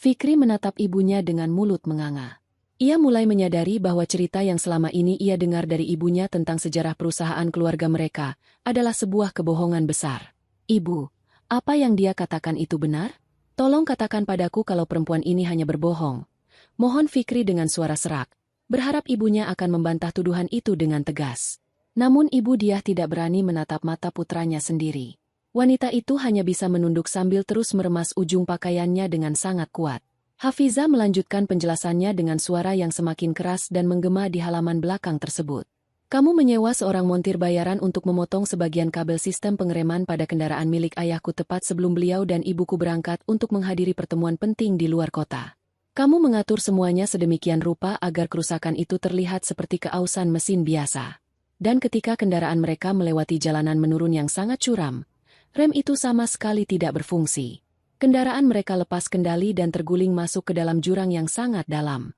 Fikri menatap ibunya dengan mulut menganga. Ia mulai menyadari bahwa cerita yang selama ini ia dengar dari ibunya tentang sejarah perusahaan keluarga mereka adalah sebuah kebohongan besar. Ibu, apa yang dia katakan itu benar? Tolong katakan padaku kalau perempuan ini hanya berbohong. Mohon Fikri dengan suara serak, berharap ibunya akan membantah tuduhan itu dengan tegas. Namun Ibu Diah tidak berani menatap mata putranya sendiri. Wanita itu hanya bisa menunduk sambil terus meremas ujung pakaiannya dengan sangat kuat. Hafizah melanjutkan penjelasannya dengan suara yang semakin keras dan menggema di halaman belakang tersebut. Kamu menyewa seorang montir bayaran untuk memotong sebagian kabel sistem pengereman pada kendaraan milik ayahku tepat sebelum beliau dan ibuku berangkat untuk menghadiri pertemuan penting di luar kota. Kamu mengatur semuanya sedemikian rupa agar kerusakan itu terlihat seperti keausan mesin biasa. Dan ketika kendaraan mereka melewati jalanan menurun yang sangat curam, rem itu sama sekali tidak berfungsi. Kendaraan mereka lepas kendali dan terguling masuk ke dalam jurang yang sangat dalam.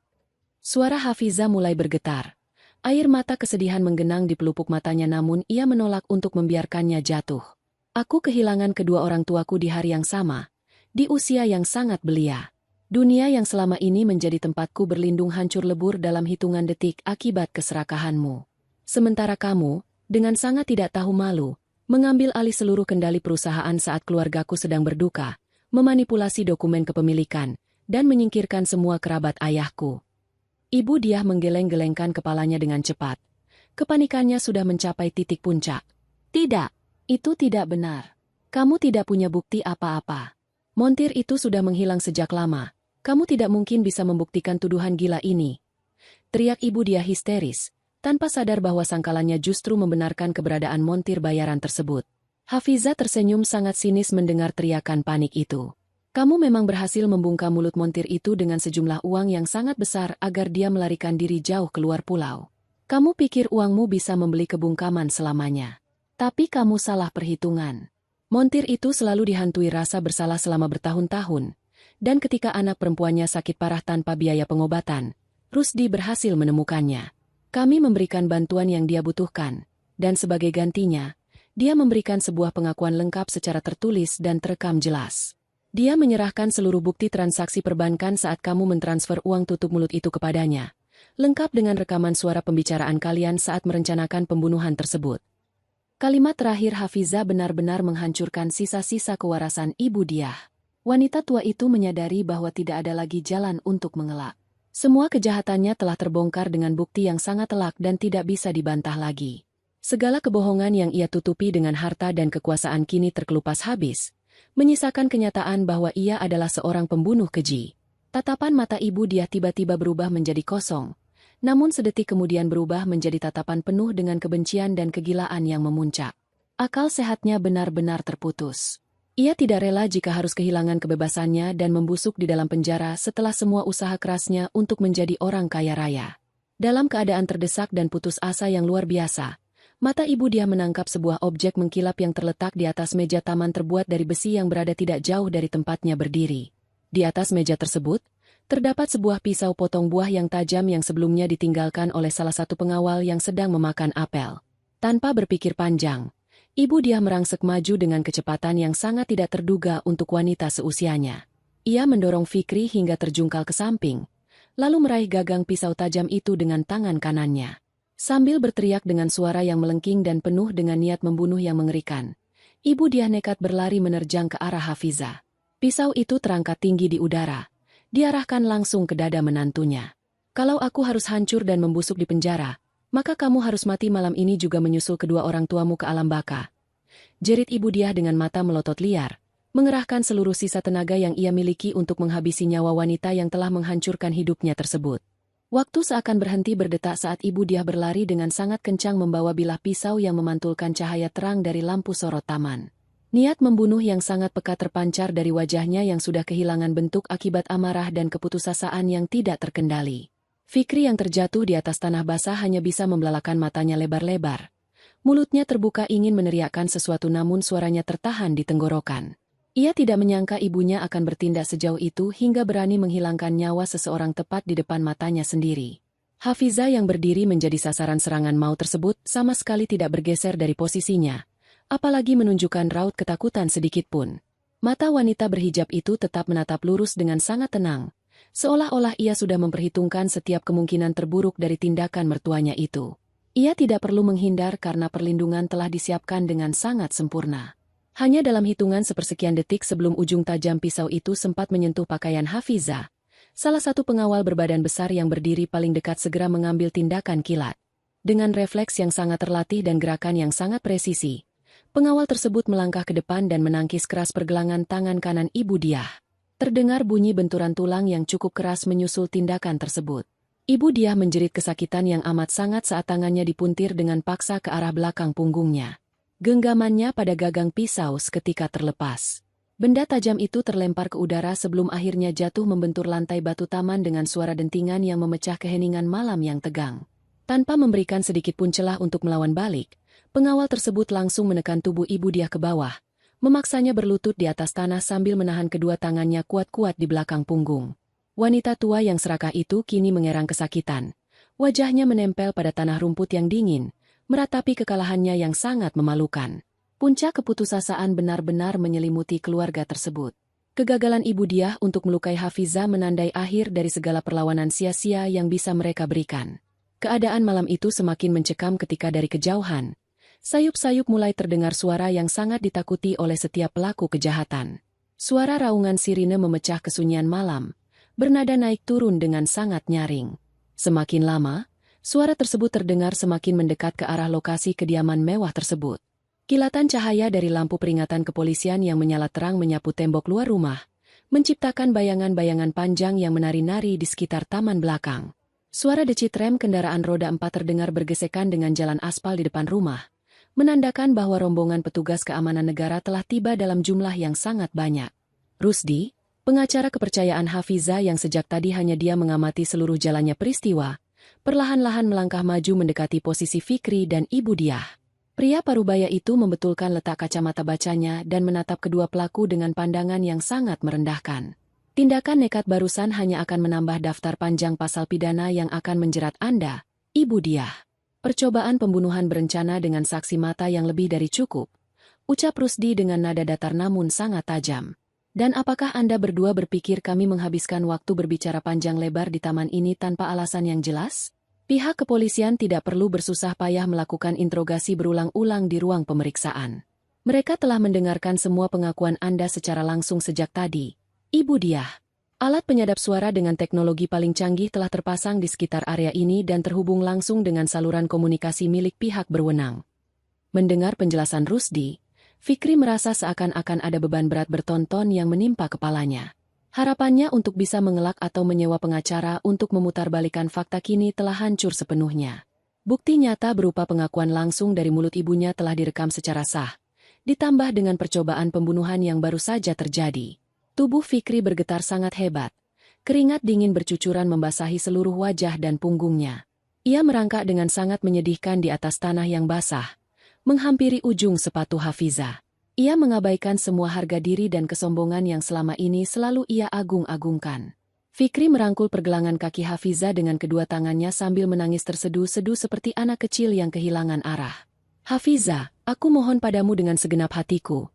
Suara Hafizah mulai bergetar. Air mata kesedihan menggenang di pelupuk matanya namun ia menolak untuk membiarkannya jatuh. Aku kehilangan kedua orang tuaku di hari yang sama, di usia yang sangat belia. Dunia yang selama ini menjadi tempatku berlindung hancur lebur dalam hitungan detik akibat keserakahanmu. Sementara kamu, dengan sangat tidak tahu malu, mengambil alih seluruh kendali perusahaan saat keluargaku sedang berduka, memanipulasi dokumen kepemilikan, dan menyingkirkan semua kerabat ayahku. Ibu Diah menggeleng-gelengkan kepalanya dengan cepat. Kepanikannya sudah mencapai titik puncak. Tidak, itu tidak benar. Kamu tidak punya bukti apa-apa. Montir itu sudah menghilang sejak lama. Kamu tidak mungkin bisa membuktikan tuduhan gila ini. Teriak ibu dia histeris, tanpa sadar bahwa sangkalannya justru membenarkan keberadaan montir bayaran tersebut. Hafiza tersenyum sangat sinis mendengar teriakan panik itu. Kamu memang berhasil membungkam mulut montir itu dengan sejumlah uang yang sangat besar agar dia melarikan diri jauh keluar pulau. Kamu pikir uangmu bisa membeli kebungkaman selamanya. Tapi kamu salah perhitungan. Montir itu selalu dihantui rasa bersalah selama bertahun-tahun, dan ketika anak perempuannya sakit parah tanpa biaya pengobatan, Rusdi berhasil menemukannya. Kami memberikan bantuan yang dia butuhkan, dan sebagai gantinya, dia memberikan sebuah pengakuan lengkap secara tertulis dan terekam jelas. Dia menyerahkan seluruh bukti transaksi perbankan saat kamu mentransfer uang tutup mulut itu kepadanya, lengkap dengan rekaman suara pembicaraan kalian saat merencanakan pembunuhan tersebut. Kalimat terakhir Hafiza benar-benar menghancurkan sisa-sisa kewarasan ibu dia. Wanita tua itu menyadari bahwa tidak ada lagi jalan untuk mengelak. Semua kejahatannya telah terbongkar dengan bukti yang sangat telak dan tidak bisa dibantah lagi. Segala kebohongan yang ia tutupi dengan harta dan kekuasaan kini terkelupas habis, menyisakan kenyataan bahwa ia adalah seorang pembunuh keji. Tatapan mata ibu dia tiba-tiba berubah menjadi kosong, namun sedetik kemudian berubah menjadi tatapan penuh dengan kebencian dan kegilaan yang memuncak. Akal sehatnya benar-benar terputus. Ia tidak rela jika harus kehilangan kebebasannya dan membusuk di dalam penjara setelah semua usaha kerasnya untuk menjadi orang kaya raya. Dalam keadaan terdesak dan putus asa yang luar biasa, mata ibu dia menangkap sebuah objek mengkilap yang terletak di atas meja taman terbuat dari besi yang berada tidak jauh dari tempatnya berdiri. Di atas meja tersebut, terdapat sebuah pisau potong buah yang tajam yang sebelumnya ditinggalkan oleh salah satu pengawal yang sedang memakan apel. Tanpa berpikir panjang, ibu dia merangsek maju dengan kecepatan yang sangat tidak terduga untuk wanita seusianya. Ia mendorong Fikri hingga terjungkal ke samping, lalu meraih gagang pisau tajam itu dengan tangan kanannya. Sambil berteriak dengan suara yang melengking dan penuh dengan niat membunuh yang mengerikan, ibu dia nekat berlari menerjang ke arah Hafiza. Pisau itu terangkat tinggi di udara, diarahkan langsung ke dada menantunya. Kalau aku harus hancur dan membusuk di penjara, maka kamu harus mati malam ini juga menyusul kedua orang tuamu ke alam baka. Jerit ibu dia dengan mata melotot liar, mengerahkan seluruh sisa tenaga yang ia miliki untuk menghabisi nyawa wanita yang telah menghancurkan hidupnya tersebut. Waktu seakan berhenti berdetak saat ibu dia berlari dengan sangat kencang membawa bilah pisau yang memantulkan cahaya terang dari lampu sorot taman. Niat membunuh yang sangat pekat terpancar dari wajahnya yang sudah kehilangan bentuk akibat amarah dan keputusasaan yang tidak terkendali. Fikri yang terjatuh di atas tanah basah hanya bisa membelalakan matanya lebar-lebar. Mulutnya terbuka ingin meneriakkan sesuatu namun suaranya tertahan di tenggorokan. Ia tidak menyangka ibunya akan bertindak sejauh itu hingga berani menghilangkan nyawa seseorang tepat di depan matanya sendiri. Hafiza yang berdiri menjadi sasaran serangan maut tersebut sama sekali tidak bergeser dari posisinya, apalagi menunjukkan raut ketakutan sedikitpun. Mata wanita berhijab itu tetap menatap lurus dengan sangat tenang, seolah-olah ia sudah memperhitungkan setiap kemungkinan terburuk dari tindakan mertuanya itu. Ia tidak perlu menghindar karena perlindungan telah disiapkan dengan sangat sempurna. Hanya dalam hitungan sepersekian detik sebelum ujung tajam pisau itu sempat menyentuh pakaian Hafiza, salah satu pengawal berbadan besar yang berdiri paling dekat segera mengambil tindakan kilat. Dengan refleks yang sangat terlatih dan gerakan yang sangat presisi, pengawal tersebut melangkah ke depan dan menangkis keras pergelangan tangan kanan ibu dia. Terdengar bunyi benturan tulang yang cukup keras menyusul tindakan tersebut. Ibu dia menjerit kesakitan yang amat sangat saat tangannya dipuntir dengan paksa ke arah belakang punggungnya. Genggamannya pada gagang pisau seketika terlepas. Benda tajam itu terlempar ke udara sebelum akhirnya jatuh membentur lantai batu taman dengan suara dentingan yang memecah keheningan malam yang tegang. Tanpa memberikan sedikit pun celah untuk melawan balik, pengawal tersebut langsung menekan tubuh ibu dia ke bawah, memaksanya berlutut di atas tanah sambil menahan kedua tangannya kuat-kuat di belakang punggung. Wanita tua yang serakah itu kini mengerang kesakitan. Wajahnya menempel pada tanah rumput yang dingin, meratapi kekalahannya yang sangat memalukan. Puncak keputusasaan benar-benar menyelimuti keluarga tersebut. Kegagalan ibu dia untuk melukai Hafiza menandai akhir dari segala perlawanan sia-sia yang bisa mereka berikan. Keadaan malam itu semakin mencekam ketika dari kejauhan, sayup-sayup mulai terdengar suara yang sangat ditakuti oleh setiap pelaku kejahatan. Suara raungan sirine memecah kesunyian malam, bernada naik turun dengan sangat nyaring. Semakin lama, suara tersebut terdengar semakin mendekat ke arah lokasi kediaman mewah tersebut. Kilatan cahaya dari lampu peringatan kepolisian yang menyala terang menyapu tembok luar rumah, menciptakan bayangan-bayangan panjang yang menari-nari di sekitar taman belakang. Suara decit rem kendaraan roda 4 terdengar bergesekan dengan jalan aspal di depan rumah, menandakan bahwa rombongan petugas keamanan negara telah tiba dalam jumlah yang sangat banyak. Rusdi, pengacara kepercayaan Hafiza yang sejak tadi hanya dia mengamati seluruh jalannya peristiwa, perlahan-lahan melangkah maju mendekati posisi Fikri dan Ibu Diah. Pria parubaya itu membetulkan letak kacamata bacanya dan menatap kedua pelaku dengan pandangan yang sangat merendahkan. Tindakan nekat barusan hanya akan menambah daftar panjang pasal pidana yang akan menjerat Anda, Ibu Diah. Percobaan pembunuhan berencana dengan saksi mata yang lebih dari cukup, ucap Rusdi dengan nada datar namun sangat tajam. Dan apakah Anda berdua berpikir kami menghabiskan waktu berbicara panjang lebar di taman ini tanpa alasan yang jelas? Pihak kepolisian tidak perlu bersusah payah melakukan interogasi berulang-ulang di ruang pemeriksaan. Mereka telah mendengarkan semua pengakuan Anda secara langsung sejak tadi, Ibu Diah. Alat penyadap suara dengan teknologi paling canggih telah terpasang di sekitar area ini dan terhubung langsung dengan saluran komunikasi milik pihak berwenang. Mendengar penjelasan Rusdi, Fikri merasa seakan-akan ada beban berat bertonton yang menimpa kepalanya. Harapannya untuk bisa mengelak atau menyewa pengacara untuk memutarbalikkan fakta kini telah hancur sepenuhnya. Bukti nyata berupa pengakuan langsung dari mulut ibunya telah direkam secara sah, ditambah dengan percobaan pembunuhan yang baru saja terjadi. Tubuh Fikri bergetar sangat hebat. Keringat dingin bercucuran membasahi seluruh wajah dan punggungnya. Ia merangkak dengan sangat menyedihkan di atas tanah yang basah, menghampiri ujung sepatu Hafiza. Ia mengabaikan semua harga diri dan kesombongan yang selama ini selalu ia agung-agungkan. Fikri merangkul pergelangan kaki Hafiza dengan kedua tangannya sambil menangis terseduh-seduh seperti anak kecil yang kehilangan arah. Hafiza, aku mohon padamu dengan segenap hatiku.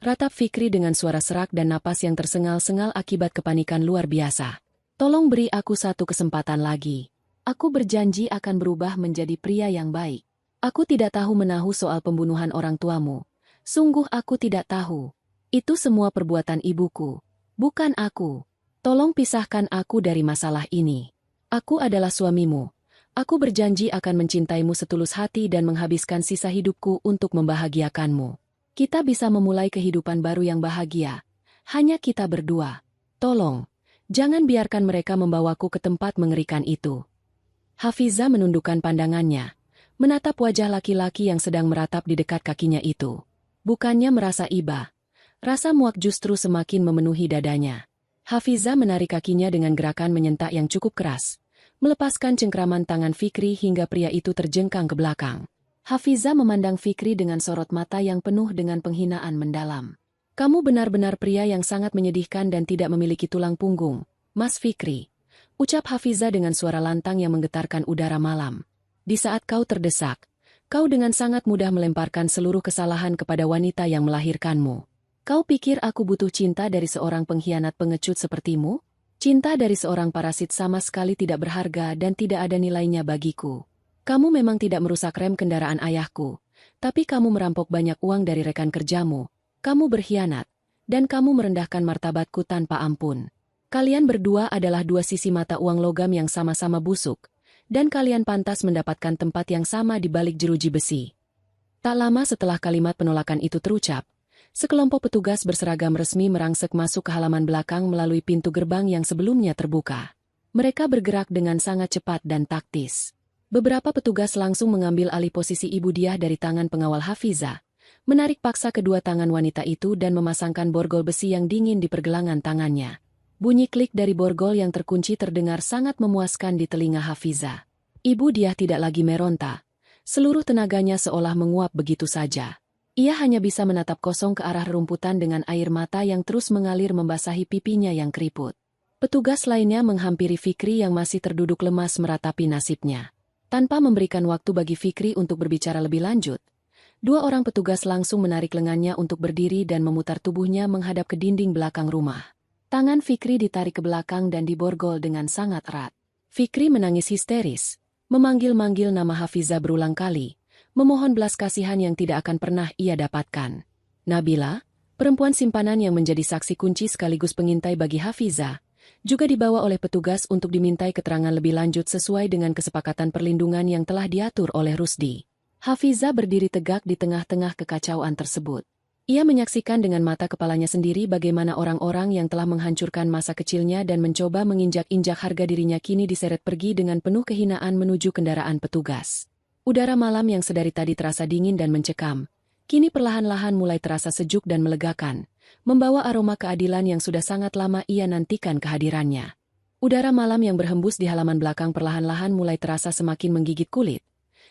Ratap Fikri dengan suara serak dan napas yang tersengal-sengal akibat kepanikan luar biasa. Tolong beri aku satu kesempatan lagi. Aku berjanji akan berubah menjadi pria yang baik. Aku tidak tahu menahu soal pembunuhan orang tuamu. Sungguh aku tidak tahu. Itu semua perbuatan ibuku, bukan aku. Tolong pisahkan aku dari masalah ini. Aku adalah suamimu. Aku berjanji akan mencintaimu setulus hati dan menghabiskan sisa hidupku untuk membahagiakanmu. Kita bisa memulai kehidupan baru yang bahagia. Hanya kita berdua. Tolong, jangan biarkan mereka membawaku ke tempat mengerikan itu. Hafiza menundukkan pandangannya, menatap wajah laki-laki yang sedang meratap di dekat kakinya itu. Bukannya merasa iba, rasa muak justru semakin memenuhi dadanya. Hafiza menarik kakinya dengan gerakan menyentak yang cukup keras, melepaskan cengkraman tangan Fikri hingga pria itu terjengkang ke belakang. Hafiza memandang Fikri dengan sorot mata yang penuh dengan penghinaan mendalam. Kamu benar-benar pria yang sangat menyedihkan dan tidak memiliki tulang punggung, Mas Fikri. Ucap Hafiza dengan suara lantang yang menggetarkan udara malam. Di saat kau terdesak, kau dengan sangat mudah melemparkan seluruh kesalahan kepada wanita yang melahirkanmu. Kau pikir aku butuh cinta dari seorang pengkhianat pengecut sepertimu? Cinta dari seorang parasit sama sekali tidak berharga dan tidak ada nilainya bagiku. Kamu memang tidak merusak rem kendaraan ayahku, tapi kamu merampok banyak uang dari rekan kerjamu. Kamu berkhianat, dan kamu merendahkan martabatku tanpa ampun. Kalian berdua adalah dua sisi mata uang logam yang sama-sama busuk, dan kalian pantas mendapatkan tempat yang sama di balik jeruji besi. Tak lama setelah kalimat penolakan itu terucap, sekelompok petugas berseragam resmi merangsek masuk ke halaman belakang melalui pintu gerbang yang sebelumnya terbuka. Mereka bergerak dengan sangat cepat dan taktis. Beberapa petugas langsung mengambil alih posisi Ibu Diah dari tangan pengawal Hafiza, menarik paksa kedua tangan wanita itu dan memasangkan borgol besi yang dingin di pergelangan tangannya. Bunyi klik dari borgol yang terkunci terdengar sangat memuaskan di telinga Hafiza. Ibu Diah tidak lagi meronta. Seluruh tenaganya seolah menguap begitu saja. Ia hanya bisa menatap kosong ke arah rumputan dengan air mata yang terus mengalir membasahi pipinya yang keriput. Petugas lainnya menghampiri Fikri yang masih terduduk lemas meratapi nasibnya. Tanpa memberikan waktu bagi Fikri untuk berbicara lebih lanjut, dua orang petugas langsung menarik lengannya untuk berdiri dan memutar tubuhnya menghadap ke dinding belakang rumah. Tangan Fikri ditarik ke belakang dan diborgol dengan sangat erat. Fikri menangis histeris, memanggil-manggil nama Hafiza berulang kali, memohon belas kasihan yang tidak akan pernah ia dapatkan. Nabila, perempuan simpanan yang menjadi saksi kunci sekaligus pengintai bagi Hafiza, juga dibawa oleh petugas untuk dimintai keterangan lebih lanjut sesuai dengan kesepakatan perlindungan yang telah diatur oleh Rusdi. Hafiza berdiri tegak di tengah-tengah kekacauan tersebut. Ia menyaksikan dengan mata kepalanya sendiri bagaimana orang-orang yang telah menghancurkan masa kecilnya dan mencoba menginjak-injak harga dirinya kini diseret pergi dengan penuh kehinaan menuju kendaraan petugas. Udara malam yang sedari tadi terasa dingin dan mencekam, kini perlahan-lahan mulai terasa sejuk dan melegakan, membawa aroma keadilan yang sudah sangat lama ia nantikan kehadirannya. Udara malam yang berhembus di halaman belakang perlahan-lahan mulai terasa semakin menggigit kulit.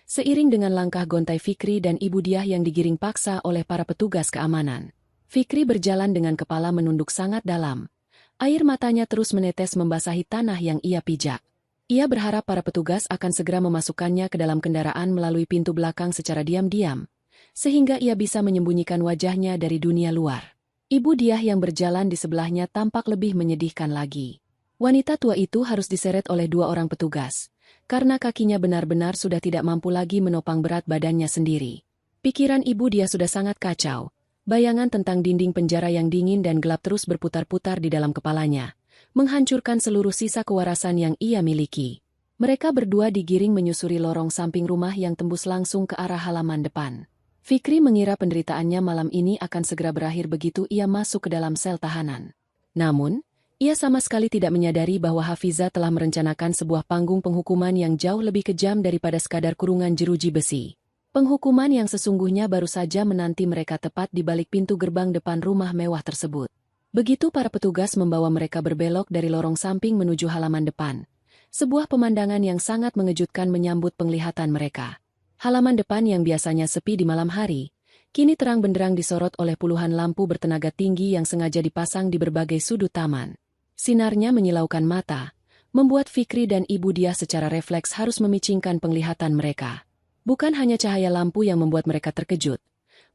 Seiring dengan langkah gontai Fikri dan Ibu Diah yang digiring paksa oleh para petugas keamanan. Fikri berjalan dengan kepala menunduk sangat dalam. Air matanya terus menetes membasahi tanah yang ia pijak. Ia berharap para petugas akan segera memasukkannya ke dalam kendaraan melalui pintu belakang secara diam-diam, sehingga ia bisa menyembunyikan wajahnya dari dunia luar. Ibu Diah yang berjalan di sebelahnya tampak lebih menyedihkan lagi. Wanita tua itu harus diseret oleh 2 orang petugas, karena kakinya benar-benar sudah tidak mampu lagi menopang berat badannya sendiri. Pikiran Ibu Diah sudah sangat kacau. Bayangan tentang dinding penjara yang dingin dan gelap terus berputar-putar di dalam kepalanya, menghancurkan seluruh sisa kewarasan yang ia miliki. Mereka berdua digiring menyusuri lorong samping rumah yang tembus langsung ke arah halaman depan. Fikri mengira penderitaannya malam ini akan segera berakhir begitu ia masuk ke dalam sel tahanan. Namun, ia sama sekali tidak menyadari bahwa Hafiza telah merencanakan sebuah panggung penghukuman yang jauh lebih kejam daripada sekadar kurungan jeruji besi. Penghukuman yang sesungguhnya baru saja menanti mereka tepat di balik pintu gerbang depan rumah mewah tersebut. Begitu para petugas membawa mereka berbelok dari lorong samping menuju halaman depan, sebuah pemandangan yang sangat mengejutkan menyambut penglihatan mereka. Halaman depan yang biasanya sepi di malam hari, kini terang benderang disorot oleh puluhan lampu bertenaga tinggi yang sengaja dipasang di berbagai sudut taman. Sinarnya menyilaukan mata, membuat Fikri dan Ibu Diah secara refleks harus memicingkan penglihatan mereka. Bukan hanya cahaya lampu yang membuat mereka terkejut,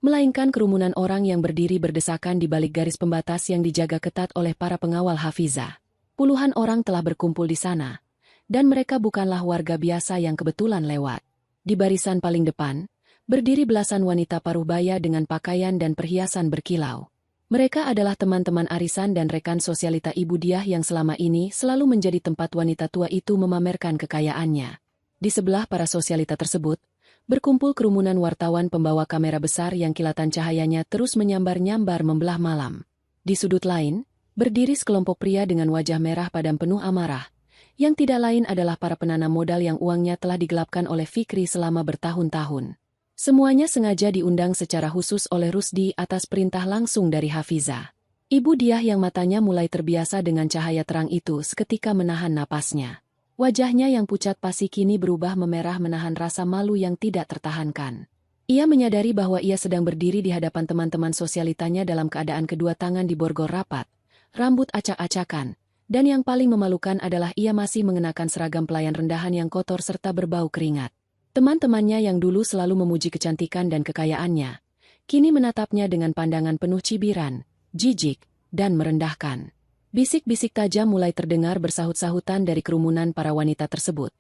melainkan kerumunan orang yang berdiri berdesakan di balik garis pembatas yang dijaga ketat oleh para pengawal Hafiza. Puluhan orang telah berkumpul di sana, dan mereka bukanlah warga biasa yang kebetulan lewat. Di barisan paling depan, berdiri belasan wanita paruh baya dengan pakaian dan perhiasan berkilau. Mereka adalah teman-teman arisan dan rekan sosialita Ibu Diah yang selama ini selalu menjadi tempat wanita tua itu memamerkan kekayaannya. Di sebelah para sosialita tersebut, berkumpul kerumunan wartawan pembawa kamera besar yang kilatan cahayanya terus menyambar-nyambar membelah malam. Di sudut lain, berdiri sekelompok pria dengan wajah merah padam penuh amarah, yang tidak lain adalah para penanam modal yang uangnya telah digelapkan oleh Fikri selama bertahun-tahun. Semuanya sengaja diundang secara khusus oleh Rusdi atas perintah langsung dari Hafiza. Ibu Diah yang matanya mulai terbiasa dengan cahaya terang itu seketika menahan napasnya. Wajahnya yang pucat pasi kini berubah memerah menahan rasa malu yang tidak tertahankan. Ia menyadari bahwa ia sedang berdiri di hadapan teman-teman sosialitanya dalam keadaan kedua tangan diborgol rapat, rambut acak-acakan, dan yang paling memalukan adalah ia masih mengenakan seragam pelayan rendahan yang kotor serta berbau keringat. Teman-temannya yang dulu selalu memuji kecantikan dan kekayaannya, kini menatapnya dengan pandangan penuh cibiran, jijik, dan merendahkan. Bisik-bisik tajam mulai terdengar bersahut-sahutan dari kerumunan para wanita tersebut.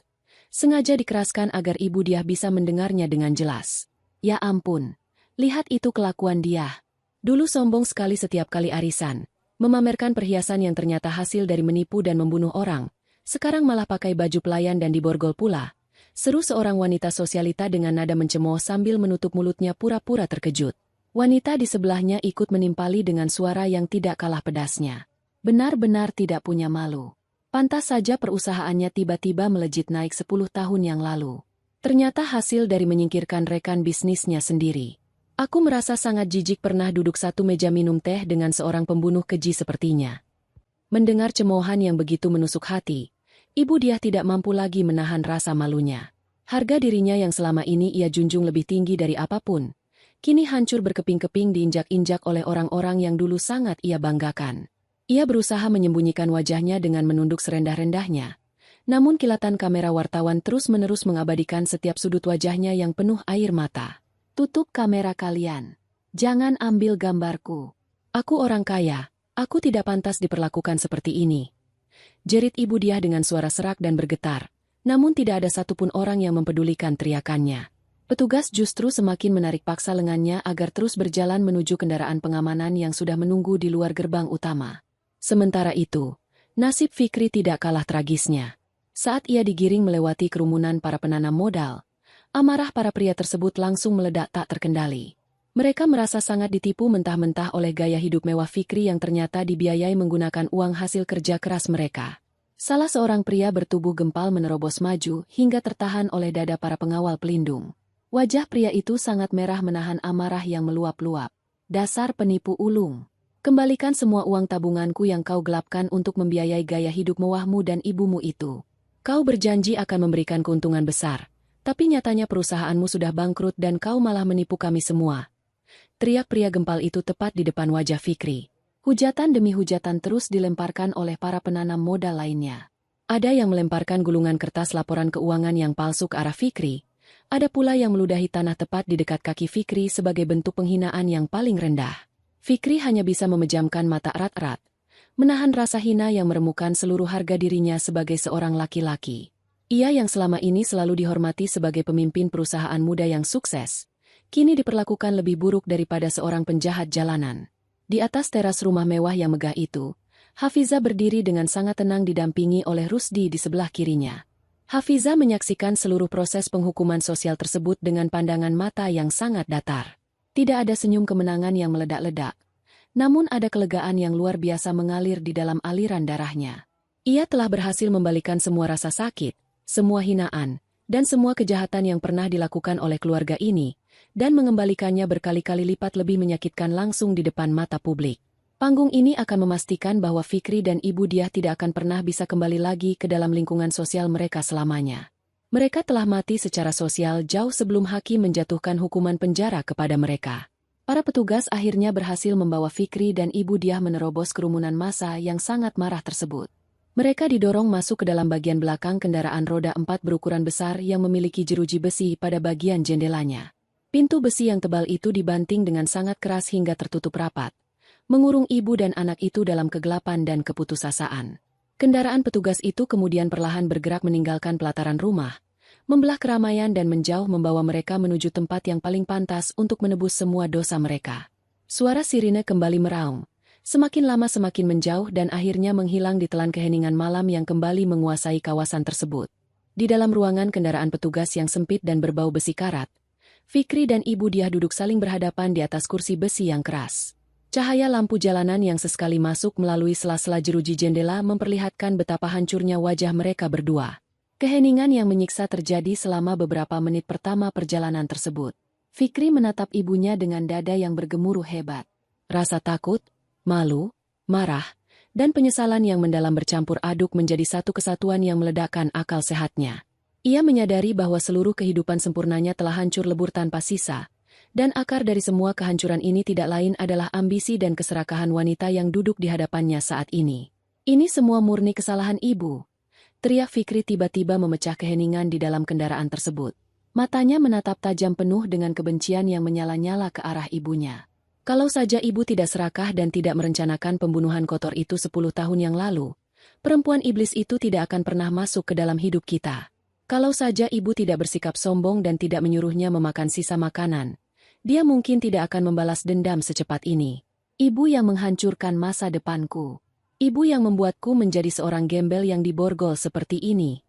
Sengaja dikeraskan agar Ibu Diah bisa mendengarnya dengan jelas. Ya ampun, lihat itu kelakuan dia. Dulu sombong sekali setiap kali arisan, memamerkan perhiasan yang ternyata hasil dari menipu dan membunuh orang, sekarang malah pakai baju pelayan dan diborgol pula. Seru seorang wanita sosialita dengan nada mencemooh sambil menutup mulutnya pura-pura terkejut. Wanita di sebelahnya ikut menimpali dengan suara yang tidak kalah pedasnya. Benar-benar tidak punya malu. Pantas saja perusahaannya tiba-tiba melejit naik 10 tahun yang lalu. Ternyata hasil dari menyingkirkan rekan bisnisnya sendiri. Aku merasa sangat jijik pernah duduk satu meja minum teh dengan seorang pembunuh keji sepertinya. Mendengar cemoohan yang begitu menusuk hati, Ibu Diah tidak mampu lagi menahan rasa malunya. Harga dirinya yang selama ini ia junjung lebih tinggi dari apapun, kini hancur berkeping-keping diinjak-injak oleh orang-orang yang dulu sangat ia banggakan. Ia berusaha menyembunyikan wajahnya dengan menunduk serendah-rendahnya. Namun kilatan kamera wartawan terus-menerus mengabadikan setiap sudut wajahnya yang penuh air mata. Tutup kamera kalian. Jangan ambil gambarku. Aku orang kaya, aku tidak pantas diperlakukan seperti ini. Jerit Ibu Diah dengan suara serak dan bergetar, namun tidak ada satupun orang yang mempedulikan teriakannya. Petugas justru semakin menarik paksa lengannya agar terus berjalan menuju kendaraan pengamanan yang sudah menunggu di luar gerbang utama. Sementara itu, nasib Fikri tidak kalah tragisnya. Saat ia digiring melewati kerumunan para penanam modal, Amarah para pria tersebut langsung meledak tak terkendali. Mereka merasa sangat ditipu mentah-mentah oleh gaya hidup mewah Fikri yang ternyata dibiayai menggunakan uang hasil kerja keras mereka. Salah seorang pria bertubuh gempal menerobos maju hingga tertahan oleh dada para pengawal pelindung. Wajah pria itu sangat merah menahan amarah yang meluap-luap. Dasar penipu ulung. Kembalikan semua uang tabunganku yang kau gelapkan untuk membiayai gaya hidup mewahmu dan ibumu itu. Kau berjanji akan memberikan keuntungan besar. Tapi nyatanya perusahaanmu sudah bangkrut dan kau malah menipu kami semua. Teriak pria gempal itu tepat di depan wajah Fikri. Hujatan demi hujatan terus dilemparkan oleh para penanam modal lainnya. Ada yang melemparkan gulungan kertas laporan keuangan yang palsu ke arah Fikri. Ada pula yang meludahi tanah tepat di dekat kaki Fikri sebagai bentuk penghinaan yang paling rendah. Fikri hanya bisa memejamkan mata erat-erat, menahan rasa hina yang meremukkan seluruh harga dirinya sebagai seorang laki-laki. Ia yang selama ini selalu dihormati sebagai pemimpin perusahaan muda yang sukses, kini diperlakukan lebih buruk daripada seorang penjahat jalanan. Di atas teras rumah mewah yang megah itu, Hafiza berdiri dengan sangat tenang didampingi oleh Rusdi di sebelah kirinya. Hafiza menyaksikan seluruh proses penghukuman sosial tersebut dengan pandangan mata yang sangat datar. Tidak ada senyum kemenangan yang meledak-ledak, namun ada kelegaan yang luar biasa mengalir di dalam aliran darahnya. Ia telah berhasil membalikan semua rasa sakit, semua hinaan, dan semua kejahatan yang pernah dilakukan oleh keluarga ini, dan mengembalikannya berkali-kali lipat lebih menyakitkan langsung di depan mata publik. Panggung ini akan memastikan bahwa Fikri dan Ibu Diah tidak akan pernah bisa kembali lagi ke dalam lingkungan sosial mereka selamanya. Mereka telah mati secara sosial jauh sebelum hakim menjatuhkan hukuman penjara kepada mereka. Para petugas akhirnya berhasil membawa Fikri dan Ibu Diah menerobos kerumunan massa yang sangat marah tersebut. Mereka didorong masuk ke dalam bagian belakang kendaraan roda 4 berukuran besar yang memiliki jeruji besi pada bagian jendelanya. Pintu besi yang tebal itu dibanting dengan sangat keras hingga tertutup rapat, mengurung ibu dan anak itu dalam kegelapan dan keputusasaan. Kendaraan petugas itu kemudian perlahan bergerak meninggalkan pelataran rumah, membelah keramaian dan menjauh membawa mereka menuju tempat yang paling pantas untuk menebus semua dosa mereka. Suara sirine kembali meraung. Semakin lama semakin menjauh dan akhirnya menghilang di telan keheningan malam yang kembali menguasai kawasan tersebut. Di dalam ruangan kendaraan petugas yang sempit dan berbau besi karat, Fikri dan Ibu Diah duduk saling berhadapan di atas kursi besi yang keras. Cahaya lampu jalanan yang sesekali masuk melalui sela-sela jeruji jendela memperlihatkan betapa hancurnya wajah mereka berdua. Keheningan yang menyiksa terjadi selama beberapa menit pertama perjalanan tersebut. Fikri menatap ibunya dengan dada yang bergemuruh hebat. Rasa takut, malu, marah, dan penyesalan yang mendalam bercampur aduk menjadi satu kesatuan yang meledakkan akal sehatnya. Ia menyadari bahwa seluruh kehidupan sempurnanya telah hancur lebur tanpa sisa, dan akar dari semua kehancuran ini tidak lain adalah ambisi dan keserakahan wanita yang duduk di hadapannya saat ini. Ini semua murni kesalahan ibu. Teriak Fikri tiba-tiba memecah keheningan di dalam kendaraan tersebut. Matanya menatap tajam penuh dengan kebencian yang menyala-nyala ke arah ibunya. Kalau saja ibu tidak serakah dan tidak merencanakan pembunuhan kotor itu 10 tahun yang lalu, perempuan iblis itu tidak akan pernah masuk ke dalam hidup kita. Kalau saja ibu tidak bersikap sombong dan tidak menyuruhnya memakan sisa makanan, dia mungkin tidak akan membalas dendam secepat ini. Ibu yang menghancurkan masa depanku. Ibu yang membuatku menjadi seorang gembel yang diborgol seperti ini.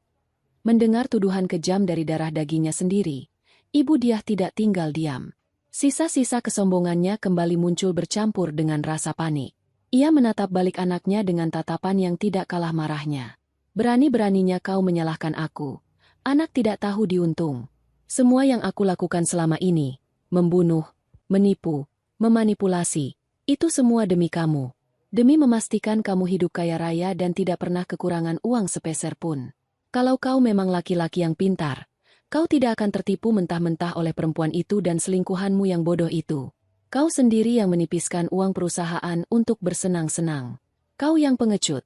Mendengar tuduhan kejam dari darah dagingnya sendiri, Ibu Diah tidak tinggal diam. Sisa-sisa kesombongannya kembali muncul bercampur dengan rasa panik. Ia menatap balik anaknya dengan tatapan yang tidak kalah marahnya. Berani-beraninya kau menyalahkan aku. Anak tidak tahu diuntung. Semua yang aku lakukan selama ini, membunuh, menipu, memanipulasi, itu semua demi kamu. Demi memastikan kamu hidup kaya raya dan tidak pernah kekurangan uang sepeser pun. Kalau kau memang laki-laki yang pintar, kau tidak akan tertipu mentah-mentah oleh perempuan itu dan selingkuhanmu yang bodoh itu. Kau sendiri yang menipiskan uang perusahaan untuk bersenang-senang. Kau yang pengecut.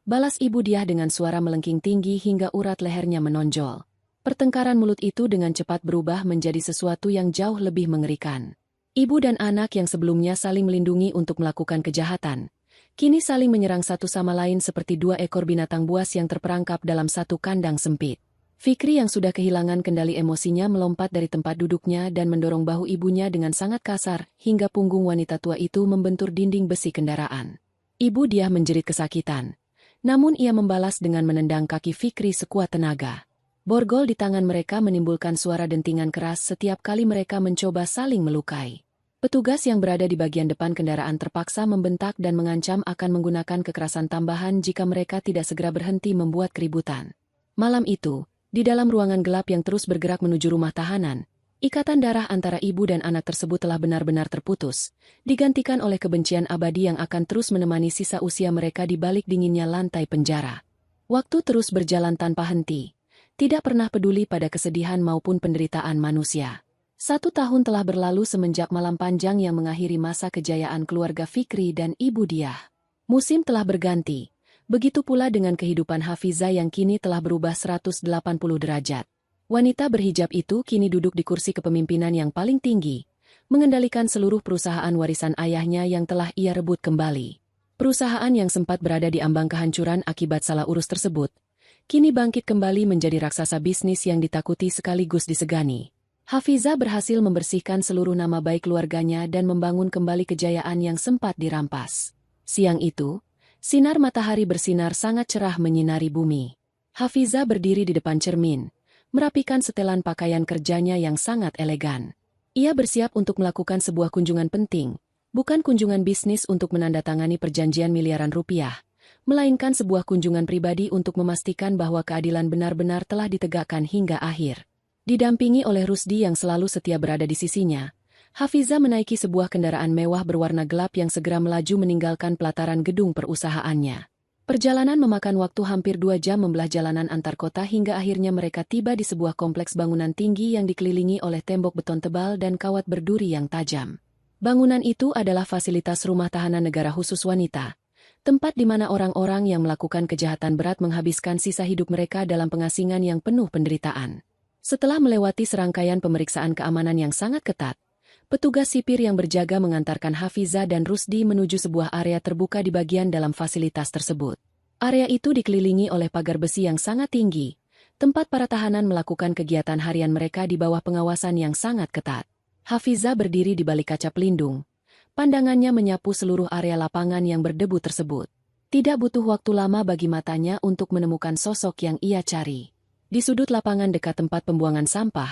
Balas Ibu Diah dengan suara melengking tinggi hingga urat lehernya menonjol. Pertengkaran mulut itu dengan cepat berubah menjadi sesuatu yang jauh lebih mengerikan. Ibu dan anak yang sebelumnya saling melindungi untuk melakukan kejahatan, kini saling menyerang satu sama lain seperti dua ekor binatang buas yang terperangkap dalam satu kandang sempit. Fikri yang sudah kehilangan kendali emosinya melompat dari tempat duduknya dan mendorong bahu ibunya dengan sangat kasar hingga punggung wanita tua itu membentur dinding besi kendaraan. Ibu Diah menjerit kesakitan, namun ia membalas dengan menendang kaki Fikri sekuat tenaga. Borgol di tangan mereka menimbulkan suara dentingan keras setiap kali mereka mencoba saling melukai. Petugas yang berada di bagian depan kendaraan terpaksa membentak dan mengancam akan menggunakan kekerasan tambahan jika mereka tidak segera berhenti membuat keributan. Malam itu, di dalam ruangan gelap yang terus bergerak menuju rumah tahanan, ikatan darah antara ibu dan anak tersebut telah benar-benar terputus, digantikan oleh kebencian abadi yang akan terus menemani sisa usia mereka di balik dinginnya lantai penjara. Waktu terus berjalan tanpa henti, tidak pernah peduli pada kesedihan maupun penderitaan manusia. 1 tahun telah berlalu semenjak malam panjang yang mengakhiri masa kejayaan keluarga Fikri dan Ibu Diah. Musim telah berganti, begitu pula dengan kehidupan Hafizah yang kini telah berubah 180 derajat. Wanita berhijab itu kini duduk di kursi kepemimpinan yang paling tinggi, mengendalikan seluruh perusahaan warisan ayahnya yang telah ia rebut kembali. Perusahaan yang sempat berada di ambang kehancuran akibat salah urus tersebut, kini bangkit kembali menjadi raksasa bisnis yang ditakuti sekaligus disegani. Hafizah berhasil membersihkan seluruh nama baik keluarganya dan membangun kembali kejayaan yang sempat dirampas. Siang itu, sinar matahari bersinar sangat cerah menyinari bumi. Hafizah berdiri di depan cermin, merapikan setelan pakaian kerjanya yang sangat elegan. Ia bersiap untuk melakukan sebuah kunjungan penting, bukan kunjungan bisnis untuk menandatangani perjanjian miliaran rupiah, melainkan sebuah kunjungan pribadi untuk memastikan bahwa keadilan benar-benar telah ditegakkan hingga akhir. Didampingi oleh Rusdi yang selalu setia berada di sisinya, Hafizah menaiki sebuah kendaraan mewah berwarna gelap yang segera melaju meninggalkan pelataran gedung perusahaannya. Perjalanan memakan waktu hampir 2 jam membelah jalanan antar kota hingga akhirnya mereka tiba di sebuah kompleks bangunan tinggi yang dikelilingi oleh tembok beton tebal dan kawat berduri yang tajam. Bangunan itu adalah fasilitas rumah tahanan negara khusus wanita, tempat di mana orang-orang yang melakukan kejahatan berat menghabiskan sisa hidup mereka dalam pengasingan yang penuh penderitaan. Setelah melewati serangkaian pemeriksaan keamanan yang sangat ketat, petugas sipir yang berjaga mengantarkan Hafizah dan Rusdi menuju sebuah area terbuka di bagian dalam fasilitas tersebut. Area itu dikelilingi oleh pagar besi yang sangat tinggi, tempat para tahanan melakukan kegiatan harian mereka di bawah pengawasan yang sangat ketat. Hafizah berdiri di balik kaca pelindung, pandangannya menyapu seluruh area lapangan yang berdebu tersebut. Tidak butuh waktu lama bagi matanya untuk menemukan sosok yang ia cari. Di sudut lapangan dekat tempat pembuangan sampah,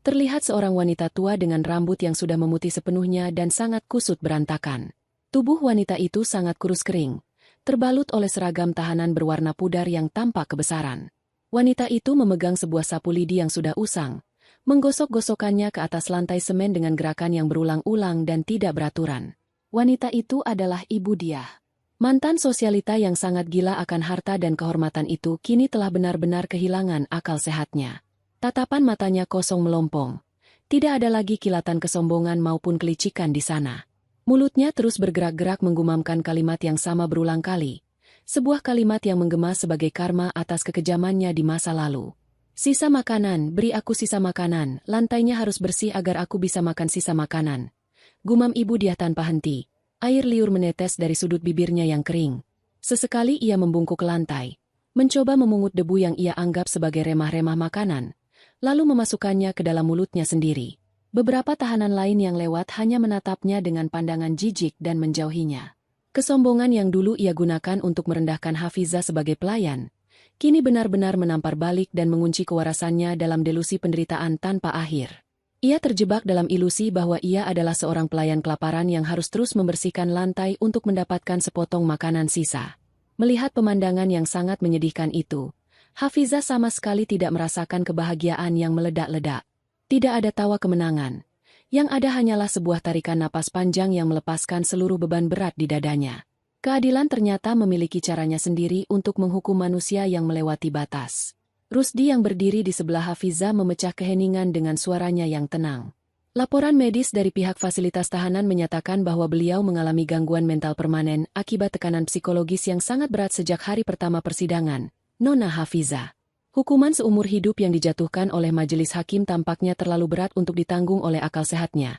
terlihat seorang wanita tua dengan rambut yang sudah memutih sepenuhnya dan sangat kusut berantakan. Tubuh wanita itu sangat kurus kering, terbalut oleh seragam tahanan berwarna pudar yang tampak kebesaran. Wanita itu memegang sebuah sapu lidi yang sudah usang, menggosok-gosokkannya ke atas lantai semen dengan gerakan yang berulang-ulang dan tidak beraturan. Wanita itu adalah Ibu Diah. Mantan sosialita yang sangat gila akan harta dan kehormatan itu kini telah benar-benar kehilangan akal sehatnya. Tatapan matanya kosong melompong. Tidak ada lagi kilatan kesombongan maupun kelicikan di sana. Mulutnya terus bergerak-gerak menggumamkan kalimat yang sama berulang kali. Sebuah kalimat yang menggema sebagai karma atas kekejamannya di masa lalu. Sisa makanan, beri aku sisa makanan, lantainya harus bersih agar aku bisa makan sisa makanan. Gumam Ibu Diah tanpa henti. Air liur menetes dari sudut bibirnya yang kering. Sesekali ia membungkuk ke lantai, mencoba memungut debu yang ia anggap sebagai remah-remah makanan, lalu memasukkannya ke dalam mulutnya sendiri. Beberapa tahanan lain yang lewat hanya menatapnya dengan pandangan jijik dan menjauhinya. Kesombongan yang dulu ia gunakan untuk merendahkan Hafizah sebagai pelayan, kini benar-benar menampar balik dan mengunci kewarasannya dalam delusi penderitaan tanpa akhir. Ia terjebak dalam ilusi bahwa ia adalah seorang pelayan kelaparan yang harus terus membersihkan lantai untuk mendapatkan sepotong makanan sisa. Melihat pemandangan yang sangat menyedihkan itu, Hafizah sama sekali tidak merasakan kebahagiaan yang meledak-ledak. Tidak ada tawa kemenangan. Yang ada hanyalah sebuah tarikan napas panjang yang melepaskan seluruh beban berat di dadanya. Keadilan ternyata memiliki caranya sendiri untuk menghukum manusia yang melewati batas. Rusdi yang berdiri di sebelah Hafizah memecah keheningan dengan suaranya yang tenang. Laporan medis dari pihak fasilitas tahanan menyatakan bahwa beliau mengalami gangguan mental permanen akibat tekanan psikologis yang sangat berat sejak hari pertama persidangan, Nona Hafizah. Hukuman seumur hidup yang dijatuhkan oleh majelis hakim tampaknya terlalu berat untuk ditanggung oleh akal sehatnya.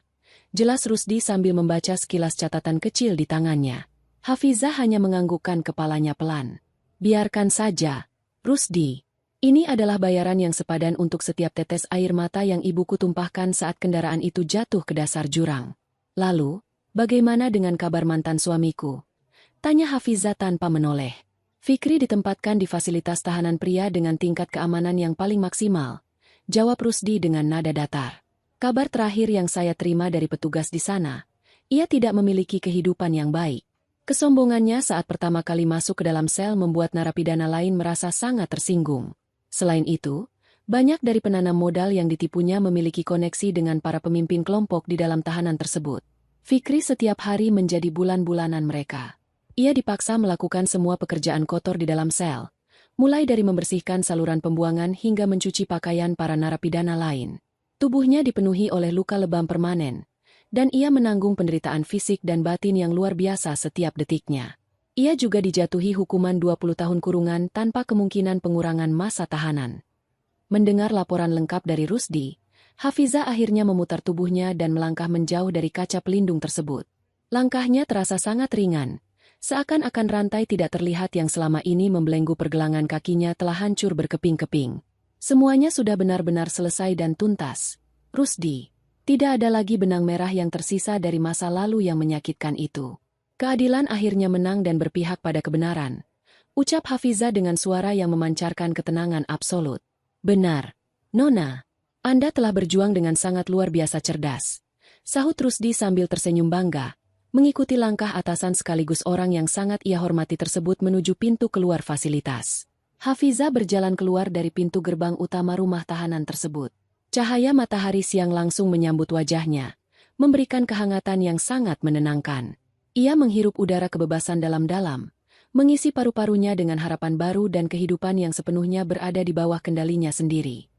Jelas Rusdi sambil membaca sekilas catatan kecil di tangannya. Hafizah hanya menganggukkan kepalanya pelan. Biarkan saja, Rusdi. Ini adalah bayaran yang sepadan untuk setiap tetes air mata yang ibuku tumpahkan saat kendaraan itu jatuh ke dasar jurang. Lalu, bagaimana dengan kabar mantan suamiku? Tanya Hafizah tanpa menoleh. Fikri ditempatkan di fasilitas tahanan pria dengan tingkat keamanan yang paling maksimal, jawab Rusdi dengan nada datar. Kabar terakhir yang saya terima dari petugas di sana, ia tidak memiliki kehidupan yang baik. Kesombongannya saat pertama kali masuk ke dalam sel membuat narapidana lain merasa sangat tersinggung. Selain itu, banyak dari penanam modal yang ditipunya memiliki koneksi dengan para pemimpin kelompok di dalam tahanan tersebut. Fikri setiap hari menjadi bulan-bulanan mereka. Ia dipaksa melakukan semua pekerjaan kotor di dalam sel, mulai dari membersihkan saluran pembuangan hingga mencuci pakaian para narapidana lain. Tubuhnya dipenuhi oleh luka lebam permanen, dan ia menanggung penderitaan fisik dan batin yang luar biasa setiap detiknya. Ia juga dijatuhi hukuman 20 tahun kurungan tanpa kemungkinan pengurangan masa tahanan. Mendengar laporan lengkap dari Rusdi, Hafizah akhirnya memutar tubuhnya dan melangkah menjauh dari kaca pelindung tersebut. Langkahnya terasa sangat ringan, seakan-akan rantai tidak terlihat yang selama ini membelenggu pergelangan kakinya telah hancur berkeping-keping. Semuanya sudah benar-benar selesai dan tuntas. Rusdi. Tidak ada lagi benang merah yang tersisa dari masa lalu yang menyakitkan itu. Keadilan akhirnya menang dan berpihak pada kebenaran. Ucap Hafizah dengan suara yang memancarkan ketenangan absolut. Benar, Nona. Anda telah berjuang dengan sangat luar biasa cerdas. Sahut Rusdi sambil tersenyum bangga, mengikuti langkah atasan sekaligus orang yang sangat ia hormati tersebut menuju pintu keluar fasilitas. Hafizah berjalan keluar dari pintu gerbang utama rumah tahanan tersebut. Cahaya matahari siang langsung menyambut wajahnya, memberikan kehangatan yang sangat menenangkan. Ia menghirup udara kebebasan dalam-dalam, mengisi paru-parunya dengan harapan baru dan kehidupan yang sepenuhnya berada di bawah kendalinya sendiri.